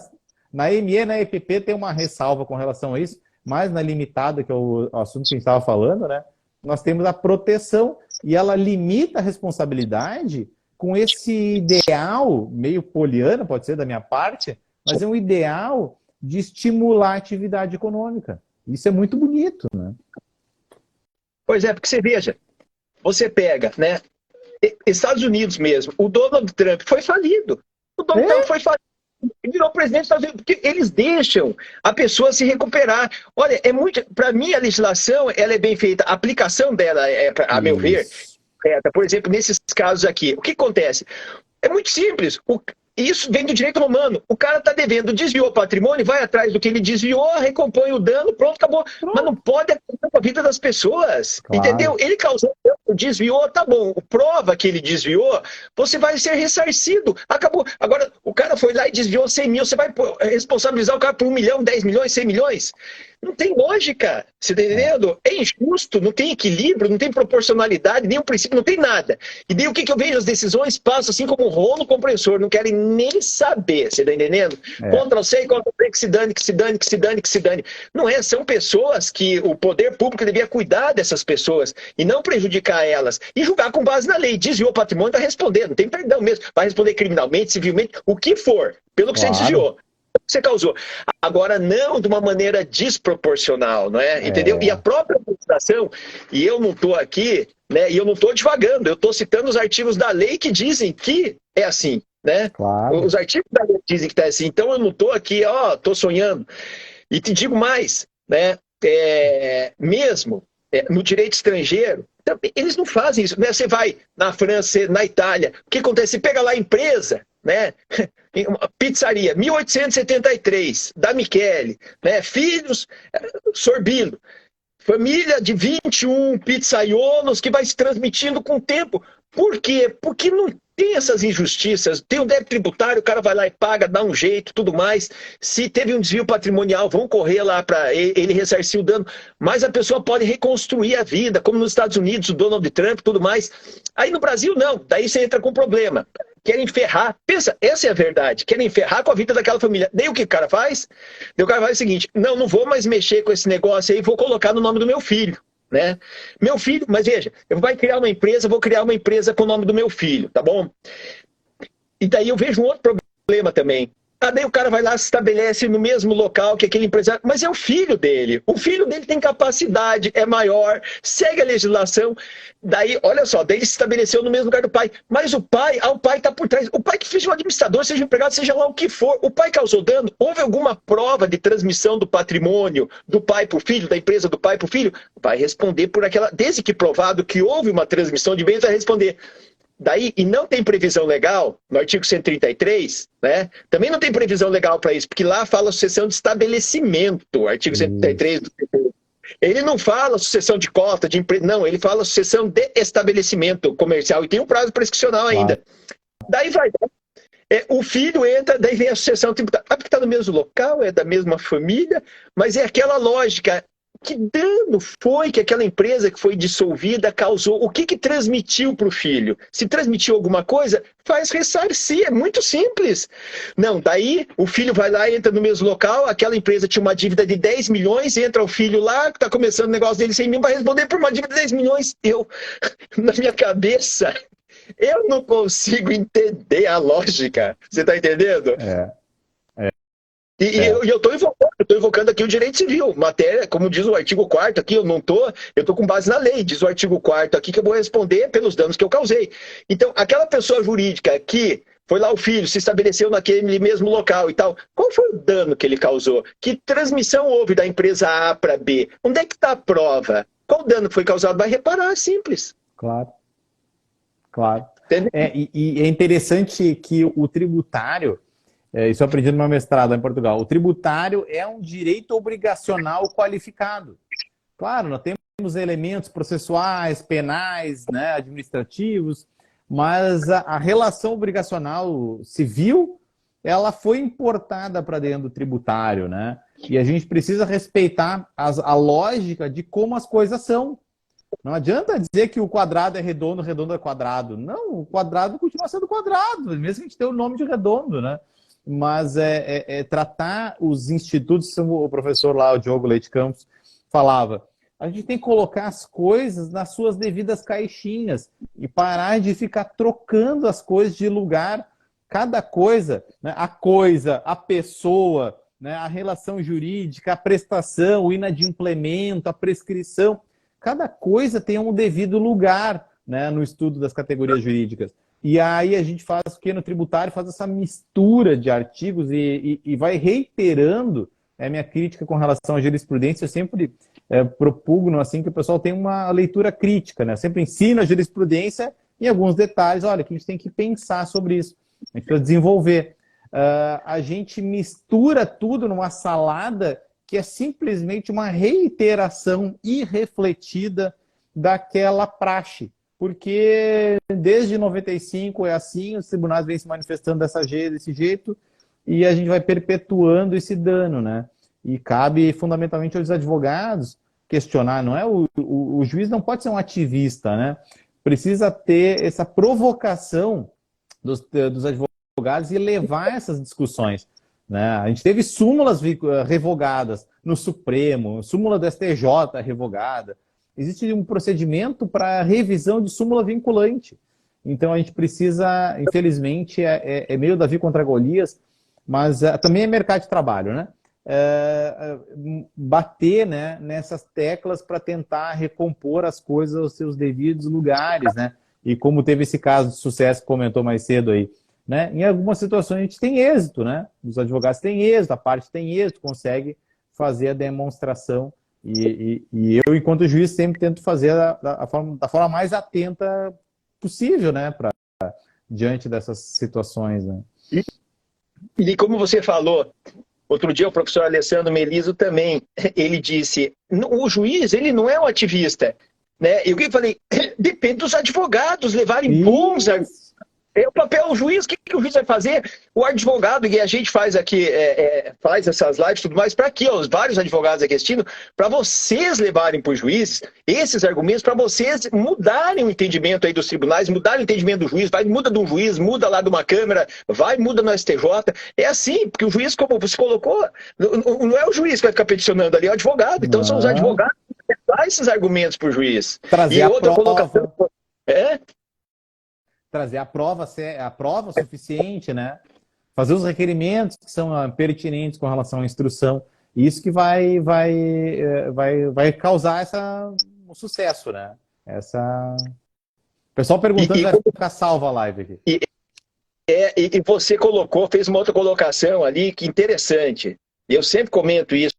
ME e na EPP tem uma ressalva com relação a isso, mas na limitada, que é o assunto que a gente estava falando, né? Nós temos a proteção e ela limita a responsabilidade com esse ideal, meio poliana, pode ser da minha parte, mas é um ideal de estimular a atividade econômica. Isso é muito bonito, né? Pois é, porque você veja, você pega, né? Estados Unidos mesmo, o Donald Trump foi falido. O Donald Trump foi fazer e virou presidente dos Estados Unidos, porque eles deixam a pessoa se recuperar. Olha, é muito. Para mim, a legislação ela é bem feita, a aplicação dela, a meu ver, por exemplo, nesses casos aqui, o que acontece? É muito simples. Isso vem do direito romano. O cara está devendo, desviou o patrimônio, vai atrás do que ele desviou, recompõe o dano, pronto, acabou. Mas não pode acabar com a vida das pessoas. Claro. Entendeu? Ele causou dano, desviou, tá bom. Prova que ele desviou, você vai ser ressarcido. Acabou. Agora, o cara foi lá e desviou 100 mil, você vai responsabilizar o cara por 1 milhão, 10 milhões, 100 milhões? Não tem lógica, você tá entendendo? É injusto, não tem equilíbrio, não tem proporcionalidade, nem um princípio, não tem nada. E daí o que eu vejo? As decisões passam assim como um rolo compressor, não querem nem saber, você tá entendendo? Ctrl+C, Ctrl+V, que se dane, que se dane, que se dane, que se dane. Não é, são pessoas que o poder público devia cuidar dessas pessoas e não prejudicar elas. E julgar com base na lei. Desviou o patrimônio, vai responder, não tem perdão mesmo. Vai responder criminalmente, civilmente, o que for, pelo que você desviou. Você causou. Agora, não de uma maneira desproporcional, não é? Entendeu? E a própria legislação, e eu não estou aqui, né? E eu não estou divagando, eu estou citando os artigos da lei que dizem que é assim, né? Claro. Os artigos da lei dizem que está assim. Então, eu não estou aqui, estou sonhando. E te digo mais, né? Mesmo no direito estrangeiro, eles não fazem isso, né? Você vai na França, na Itália, o que acontece? Você pega lá a empresa, né? Pizzaria, 1873, da Michele, né? Filhos, Sorbilo, família de 21 pizzaiolos que vai se transmitindo com o tempo. Por quê? Porque não tem essas injustiças. Tem um débito tributário, o cara vai lá e paga, dá um jeito, tudo mais. Se teve um desvio patrimonial, vão correr lá para ele ressarcir o dano. Mas a pessoa pode reconstruir a vida, como nos Estados Unidos, o Donald Trump, tudo mais. Aí no Brasil, não. Daí você entra com problema. Querem ferrar. Pensa, essa é a verdade. Querem ferrar com a vida daquela família. Daí o que o cara faz? Daí o cara faz o seguinte, não vou mais mexer com esse negócio aí, vou colocar no nome do meu filho. Né? Meu filho, mas veja, eu vou criar uma empresa, vou criar uma empresa com o nome do meu filho, tá bom? E daí eu vejo um outro problema também. Daí o cara vai lá, se estabelece no mesmo local que aquele empresário, mas é o filho dele. O filho dele tem capacidade, é maior, segue a legislação. Daí, olha só, daí ele se estabeleceu no mesmo lugar do pai. Mas o pai está por trás. O pai que seja um administrador, seja um empregado, seja lá o que for. O pai causou dano? Houve alguma prova de transmissão do patrimônio do pai para o filho, da empresa do pai para o filho? Vai responder por aquela... Desde que provado que houve uma transmissão de bens, vai responder. Daí, e não tem previsão legal, no artigo 133, né? Também não tem previsão legal para isso, porque lá fala sucessão de estabelecimento, artigo 133 do CPI. Ele não fala sucessão de cota, de empresa, não, ele fala sucessão de estabelecimento comercial, e tem um prazo prescricional ainda. Daí vai, o filho entra, daí vem a sucessão tributária. Porque está no mesmo local, é da mesma família, mas é aquela lógica. Que dano foi que aquela empresa que foi dissolvida causou? O que transmitiu para o filho? Se transmitiu alguma coisa, faz ressarcir, é muito simples. Não, daí o filho vai lá, entra no mesmo local, aquela empresa tinha uma dívida de 10 milhões, entra o filho lá, que está começando o negócio dele 100 mil, vai responder por uma dívida de 10 milhões. Na minha cabeça, eu não consigo entender a lógica. Você está entendendo? E eu estou invocando aqui o direito civil, matéria, como diz o artigo 4º aqui, eu estou com base na lei, diz o artigo 4º aqui que eu vou responder pelos danos que eu causei. Então, aquela pessoa jurídica que foi lá o filho, se estabeleceu naquele mesmo local e tal, qual foi o dano que ele causou? Que transmissão houve da empresa A para B? Onde é que está a prova? Qual dano que foi causado? Vai reparar, simples. Claro. E é interessante que o tributário, isso eu aprendi no meu mestrado em Portugal. O tributário é um direito obrigacional qualificado. Claro, nós temos elementos processuais, penais, né, administrativos, mas a relação obrigacional civil, ela foi importada para dentro do tributário, né? E a gente precisa respeitar a lógica de como as coisas são. Não adianta dizer que o quadrado é redondo, redondo é quadrado. Não, o quadrado continua sendo quadrado, mesmo que a gente tenha o nome de redondo, né? Mas tratar os institutos, como o professor lá, o Diogo Leite Campos, falava, a gente tem que colocar as coisas nas suas devidas caixinhas e parar de ficar trocando as coisas de lugar. Cada coisa, né, a pessoa, né, a relação jurídica, a prestação, o inadimplemento, a prescrição, cada coisa tem um devido lugar, né, no estudo das categorias jurídicas. E aí a gente faz o que no tributário? Faz essa mistura de artigos e vai reiterando a minha crítica com relação à jurisprudência. Eu sempre propugno assim, que o pessoal tenha uma leitura crítica, né? Eu sempre ensino a jurisprudência em alguns detalhes. Olha, que a gente tem que pensar sobre isso, a gente precisa desenvolver. A gente mistura tudo numa salada que é simplesmente uma reiteração irrefletida daquela praxe. Porque desde 95 é assim, os tribunais vêm se manifestando desse jeito, e a gente vai perpetuando esse dano, né? E cabe fundamentalmente aos advogados questionar, não é? O juiz não pode ser um ativista, né? Precisa ter essa provocação dos advogados e levar essas discussões, né? A gente teve súmulas revogadas no Supremo, súmula do STJ revogada. Existe um procedimento para revisão de súmula vinculante. Então a gente precisa, infelizmente, meio Davi contra Golias, mas também é mercado de trabalho, né? Bater, né, nessas teclas para tentar recompor as coisas aos seus devidos lugares, né? E como teve esse caso de sucesso que comentou mais cedo aí, né? Em algumas situações a gente tem êxito, né? Os advogados têm êxito, a parte tem êxito, consegue fazer a demonstração. E eu, enquanto juiz, sempre tento fazer da forma mais atenta possível, né? Diante dessas situações, né? E como você falou, outro dia o professor Alessandro Meliso também, ele disse, o juiz, ele não é um ativista, né? E eu falei, depende dos advogados levarem bons argumentos. É o papel do juiz, o que o juiz vai fazer? O advogado, e a gente faz aqui, faz essas lives e tudo mais, para aqui, os vários advogados aqui assistindo, para vocês levarem para os juízes esses argumentos, para vocês mudarem o entendimento aí dos tribunais, mudarem o entendimento do juiz, muda de um juiz, muda lá de uma câmara, muda no STJ. É assim, porque o juiz, como você colocou, não é o juiz que vai ficar peticionando ali, é o advogado. Então são os advogados que levar esses argumentos para o juiz. Trazer e a outra prova. Colocação. Trazer a prova suficiente, né? Fazer os requerimentos que são pertinentes com relação à instrução. Isso que vai causar um sucesso, né? O pessoal perguntando vai ficar salva a live aqui. E você fez uma outra colocação ali que interessante. Eu sempre comento isso.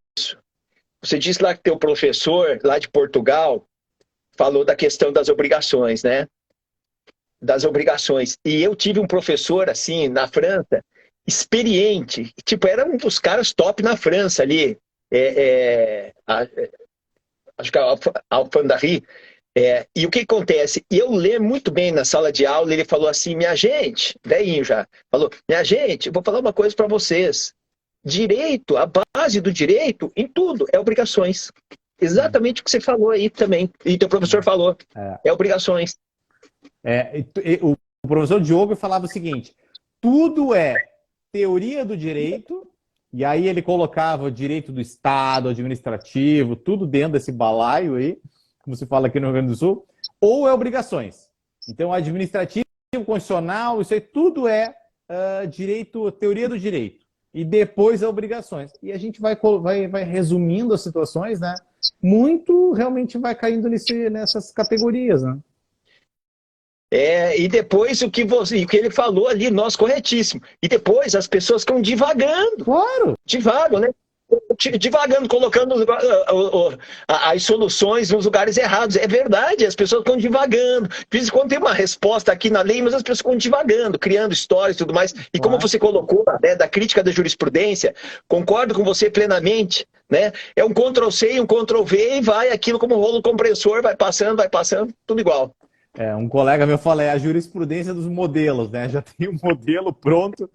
Você disse lá que teu professor lá de Portugal falou da questão das obrigações, né? Das obrigações. E eu tive um professor, assim, na França, experiente, tipo, era um dos caras top na França ali, acho que é Alfandari. E o que acontece? Eu lembro muito bem na sala de aula, ele falou assim, minha gente, velhinho já, falou, minha gente, eu vou falar uma coisa para vocês, direito, a base do direito, em tudo, é obrigações. Exatamente o que você falou aí também, e teu professor falou, é obrigações. O professor Diogo falava o seguinte, tudo é teoria do direito, e aí ele colocava o direito do Estado, administrativo, tudo dentro desse balaio aí, como se fala aqui no Rio Grande do Sul, ou é obrigações. Então, administrativo, constitucional, isso aí tudo é direito, teoria do direito. E depois é obrigações. E a gente vai resumindo as situações, né? Muito realmente vai caindo nessas categorias, né? E depois o que ele falou ali, nós, corretíssimo. E depois as pessoas ficam divagando. Claro! Divagam, né? Divagando, colocando as soluções nos lugares errados. É verdade, as pessoas ficam divagando. De vez em quando tem uma resposta aqui na lei, mas as pessoas ficam divagando, criando histórias e tudo mais. E como você colocou, né, da crítica da jurisprudência, concordo com você plenamente. Né? É um Ctrl+C e um Ctrl+V e vai aquilo como rolo compressor, vai passando, tudo igual. Um colega meu fala, é a jurisprudência dos modelos, né? Já tem um modelo pronto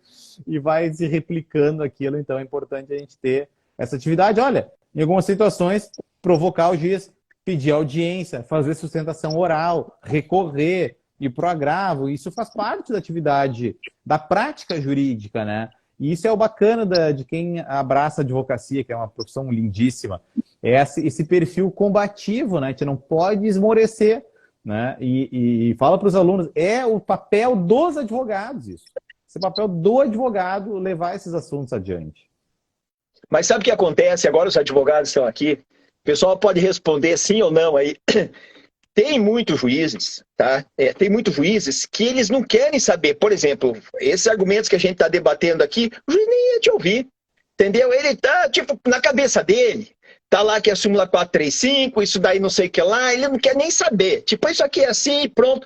e vai se replicando aquilo, então é importante a gente ter essa atividade. Olha, em algumas situações, provocar o juiz, pedir audiência, fazer sustentação oral, recorrer, ir para o agravo, isso faz parte da atividade, da prática jurídica, né? E isso é o bacana de quem abraça a advocacia, que é uma profissão lindíssima, é esse perfil combativo, né? A gente não pode esmorecer, né? E fala para os alunos, é o papel dos advogados isso. Esse papel do advogado levar esses assuntos adiante. Mas sabe o que acontece? Agora os advogados estão aqui. O pessoal pode responder sim ou não aí. tem muitos juízes, tá? Tem muitos juízes que eles não querem saber. Por exemplo, esses argumentos que a gente está debatendo aqui, o juiz nem ia te ouvir, entendeu? Ele tá, tipo, na cabeça dele, tá lá que é a súmula 435, isso daí não sei o que lá, ele não quer nem saber. Tipo, isso aqui é assim, pronto.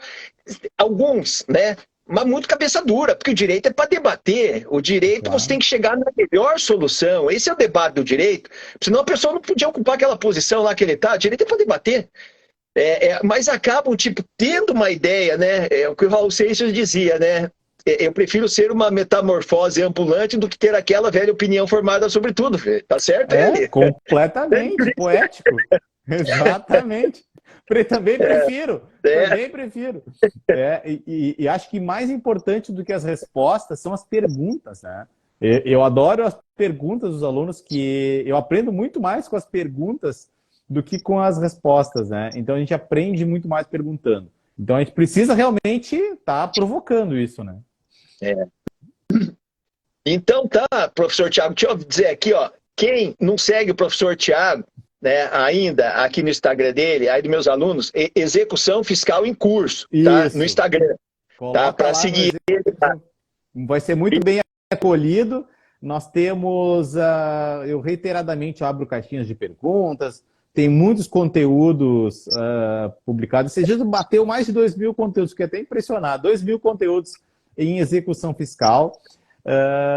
Alguns, né? Mas muito cabeça dura, porque o direito é para debater. O direito, Claro. você tem que chegar na melhor solução. Esse é o debate do direito. Senão a pessoa não podia ocupar aquela posição lá que ele está. O direito é para debater. Mas acabam, tipo, tendo uma ideia, né? É o que o Raul Seixas dizia, né? Eu prefiro ser uma metamorfose ambulante do que ter aquela velha opinião formada sobre tudo. Tá certo ele? Completamente poético. Exatamente. Também prefiro. Também prefiro. E acho que mais importante do que as respostas são as perguntas, né? Eu adoro as perguntas dos alunos, que eu aprendo muito mais com as perguntas do que com as respostas, né? Então a gente aprende muito mais perguntando. Então a gente precisa realmente estar provocando isso, né? Então tá, professor Tiago, deixa eu dizer aqui, ó, quem não segue o professor Tiago, né, ainda aqui no Instagram dele, aí dos meus alunos, Execução Fiscal em Curso, tá? Isso. No Instagram, tá? Para seguir ele, tá? Vai ser muito bem acolhido. Nós temos, eu reiteradamente abro caixinhas de perguntas, tem muitos conteúdos publicados. Esse dia bateu mais de 2.000 conteúdos, fiquei até impressionado. 2.000 conteúdos em execução fiscal.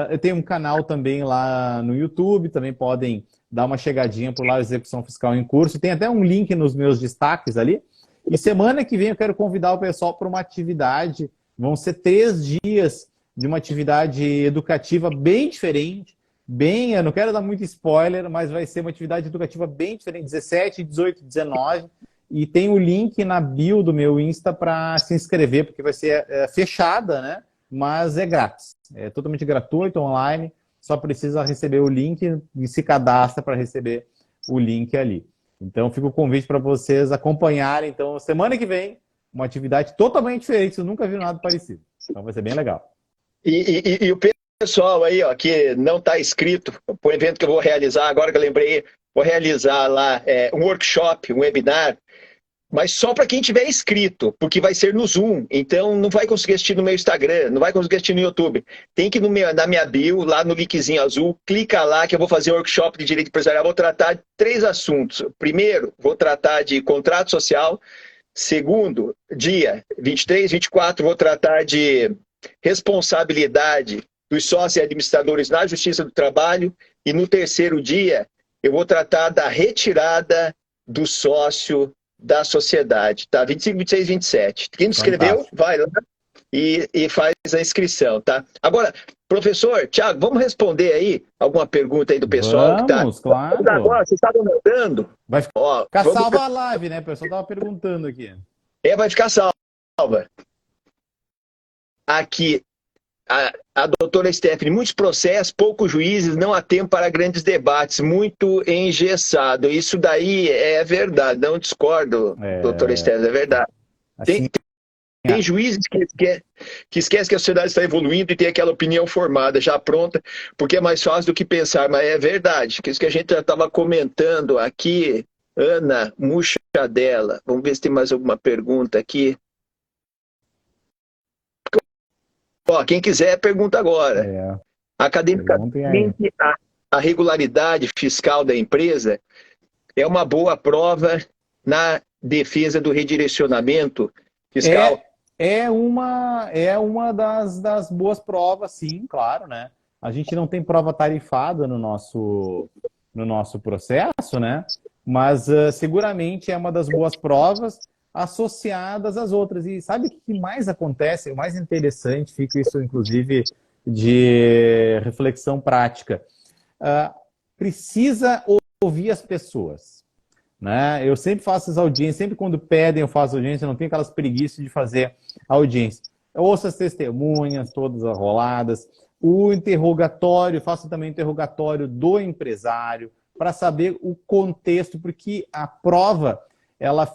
Eu tenho um canal também lá no YouTube, também podem dar uma chegadinha por lá, Execução Fiscal em Curso. Tem até um link nos meus destaques ali. E semana que vem eu quero convidar o pessoal para uma atividade. Vão ser 3 dias de uma atividade educativa bem diferente. Eu não quero dar muito spoiler, mas vai ser uma atividade educativa bem diferente, 17, 18, 19. E tem o link na bio do meu Insta para se inscrever, porque vai ser fechada, né? Mas é grátis. É totalmente gratuito, online. Só precisa receber o link e se cadastra para receber o link ali. Então, fica o convite para vocês acompanharem. Então, semana que vem, uma atividade totalmente diferente. Vocês nunca viram nada parecido. Então, vai ser bem legal. E o pessoal aí, ó, que não está inscrito para o evento que eu vou realizar, agora que eu lembrei, vou realizar lá um workshop, um webinar, mas só para quem tiver inscrito, porque vai ser no Zoom, então não vai conseguir assistir no meu Instagram, não vai conseguir assistir no YouTube. Tem que ir na minha bio, lá no linkzinho azul, clica lá que eu vou fazer um workshop de direito empresarial, vou tratar de 3 assuntos. Primeiro, vou tratar de contrato social. Segundo, dia 23, 24, vou tratar de responsabilidade dos sócios e administradores na Justiça do Trabalho. E no terceiro dia, eu vou tratar da retirada do sócio da sociedade, tá? 25, 26, 27. Quem não inscreveu, vai lá e faz a inscrição, tá? Agora, professor, Tiago, vamos responder aí alguma pergunta aí do pessoal que tá... Claro. Agora, vocês estavam mandando... Vai ficar salva a live, né? O pessoal estava perguntando aqui. Vai ficar salva. Aqui, a doutora Stephanie, muitos processos, poucos juízes, não há tempo para grandes debates, muito engessado. Isso daí é verdade, não discordo, doutora Stephanie, é verdade. Assim, tem juízes que esquecem que a sociedade está evoluindo e tem aquela opinião formada, já pronta, porque é mais fácil do que pensar, mas é verdade. Isso que a gente já estava comentando aqui, Ana Muchadella. Vamos ver se tem mais alguma pergunta aqui. Ó, quem quiser, pergunta agora. Academicamente, a regularidade fiscal da empresa é uma boa prova na defesa do redirecionamento fiscal? É uma das boas provas, sim, claro, né? A gente não tem prova tarifada no nosso processo, né? Mas seguramente é uma das boas provas associadas às outras. E sabe o que mais acontece? O mais interessante, fica isso inclusive de reflexão prática. Precisa ouvir as pessoas, né? Eu sempre faço as audiências, sempre quando pedem eu faço audiência, eu não tenho aquelas preguiças de fazer audiência. Eu ouço as testemunhas, todas arroladas, o interrogatório, faço também o interrogatório do empresário, para saber o contexto, porque a prova ela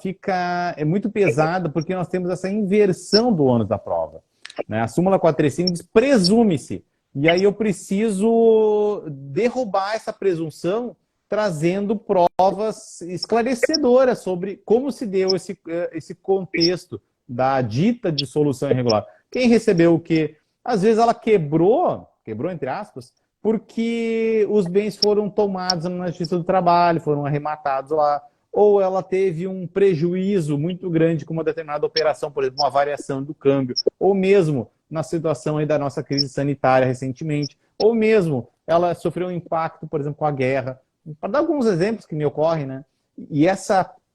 é muito pesada, porque nós temos essa inversão do ônus da prova, né? A súmula 435 diz presume-se, e aí eu preciso derrubar essa presunção trazendo provas esclarecedoras sobre como se deu esse contexto da dita dissolução irregular. Quem recebeu o quê? Às vezes ela quebrou entre aspas, porque os bens foram tomados na Justiça do Trabalho, foram arrematados lá, ou ela teve um prejuízo muito grande com uma determinada operação, por exemplo, uma variação do câmbio, ou mesmo na situação aí da nossa crise sanitária recentemente, ou mesmo ela sofreu um impacto, por exemplo, com a guerra. Para dar alguns exemplos que me ocorrem, né? E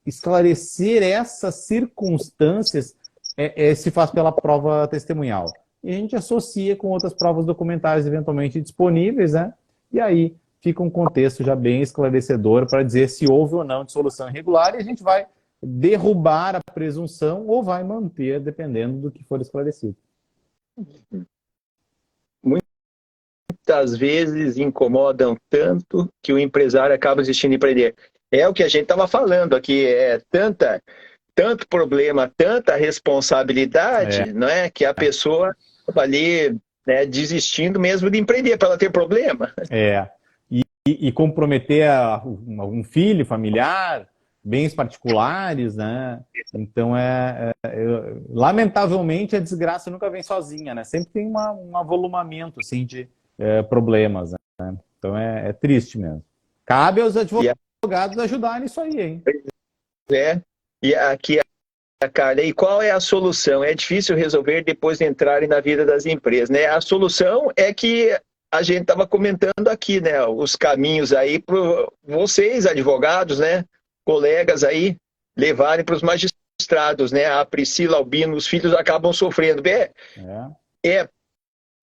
esclarecer essas circunstâncias se faz pela prova testemunhal. E a gente associa com outras provas documentais eventualmente disponíveis, né? E aí fica um contexto já bem esclarecedor para dizer se houve ou não dissolução irregular, e a gente vai derrubar a presunção ou vai manter, dependendo do que for esclarecido. Muitas vezes incomodam tanto que o empresário acaba desistindo de empreender. É o que a gente estava falando aqui, tanto problema, tanta responsabilidade, não é? Que a pessoa estava ali, né, desistindo mesmo de empreender para ela ter problema. E comprometer algum filho, familiar, bens particulares, né? Então, lamentavelmente, a desgraça nunca vem sozinha, né? Sempre tem um avolumamento, assim, de problemas, né? Então, é triste mesmo. Cabe aos advogados ajudarem isso aí, hein? E aqui, Carla, e qual é a solução? É difícil resolver depois de entrarem na vida das empresas, né? A solução é que a gente estava comentando aqui, né? Os caminhos aí para vocês, advogados, né? Colegas aí, levarem para os magistrados, né? A Priscila Albino, os filhos acabam sofrendo.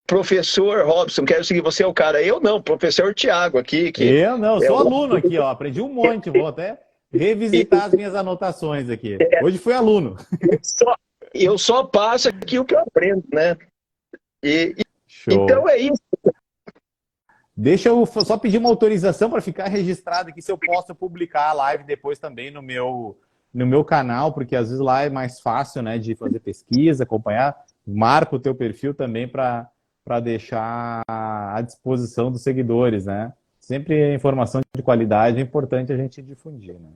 Professor Robson, quero seguir, você é o cara. Eu não, professor Tiago aqui. Eu não, sou aluno aqui, ó. Aprendi um monte, vou até revisitar as minhas anotações aqui. Hoje fui aluno. Eu só passo aqui o que eu aprendo, né? Então é isso. Deixa eu só pedir uma autorização para ficar registrado aqui, se eu posso publicar a live depois também no meu canal, porque às vezes lá é mais fácil, né, de fazer pesquisa, acompanhar. Marca o teu perfil também para deixar à disposição dos seguidores, né? Sempre informação de qualidade é importante a gente difundir, né?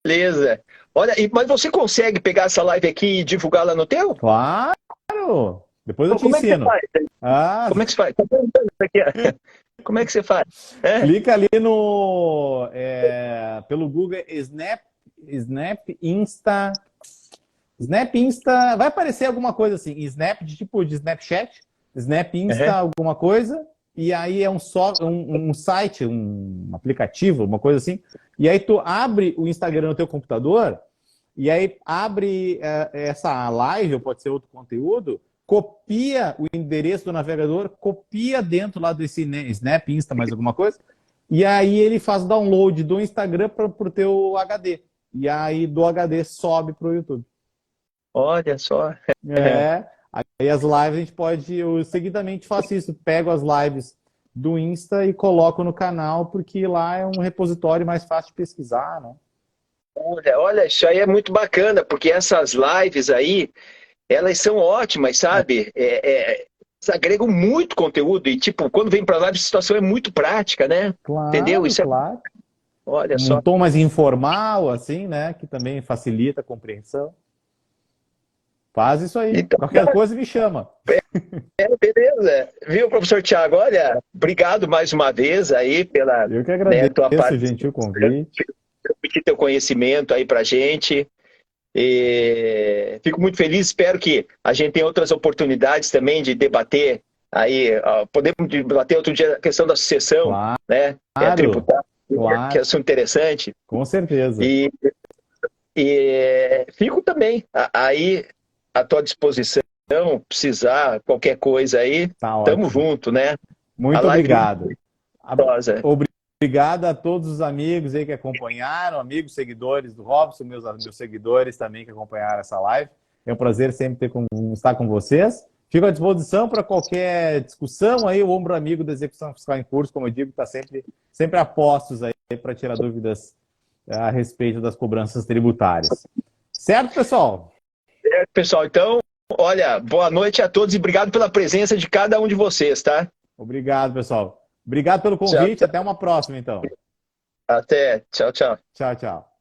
Beleza. Olha, mas você consegue pegar essa live aqui e divulgar lá no teu? Claro! Depois eu te ensino. Como é que você faz? Como é que você faz? Clica ali pelo Google Snap Insta. Snap Insta. Vai aparecer alguma coisa assim. Snap de Snapchat. Snap Insta, alguma coisa. E aí é um site, um aplicativo, uma coisa assim. E aí tu abre o Instagram no teu computador. E aí abre essa live, ou pode ser outro conteúdo. Copia o endereço do navegador, copia dentro lá desse Snap, Insta, mais alguma coisa, e aí ele faz download do Instagram para o teu HD. E aí do HD sobe para o YouTube. Olha só. Aí as lives a gente pode, eu seguidamente faço isso, pego as lives do Insta e coloco no canal, porque lá é um repositório mais fácil de pesquisar, né? Olha, isso aí é muito bacana, porque essas lives aí, elas são ótimas, sabe? Eles agregam muito conteúdo e, tipo, quando vem para live, a situação é muito prática, né? Claro, entendeu? Isso claro. Olha só. Um tom mais informal, assim, né? Que também facilita a compreensão. Faz isso aí. Então, qualquer coisa me chama. Beleza. Viu, professor Tiago? Olha, obrigado mais uma vez aí pela... Eu que agradeço, tua parte, gentil convite. Repetir teu conhecimento aí pra gente. Fico muito feliz, espero que a gente tenha outras oportunidades também de debater aí, podemos debater outro dia a questão da sucessão, claro, né? Tributária, claro. que é assunto interessante. Com certeza. E fico também aí à tua disposição, precisar, qualquer coisa aí, tamo junto, né? Muito obrigado. Obrigado a todos os amigos aí que acompanharam, amigos, seguidores do Robson, meus seguidores também que acompanharam essa live. É um prazer sempre estar com vocês. Fico à disposição para qualquer discussão aí, o ombro amigo da Execução Fiscal em Curso, como eu digo, está sempre a postos aí para tirar dúvidas a respeito das cobranças tributárias. Certo, pessoal? Certo, pessoal. Então, olha, boa noite a todos e obrigado pela presença de cada um de vocês, tá? Obrigado, pessoal. Obrigado pelo convite. Até uma próxima, então. Até. Tchau, tchau. Tchau, tchau.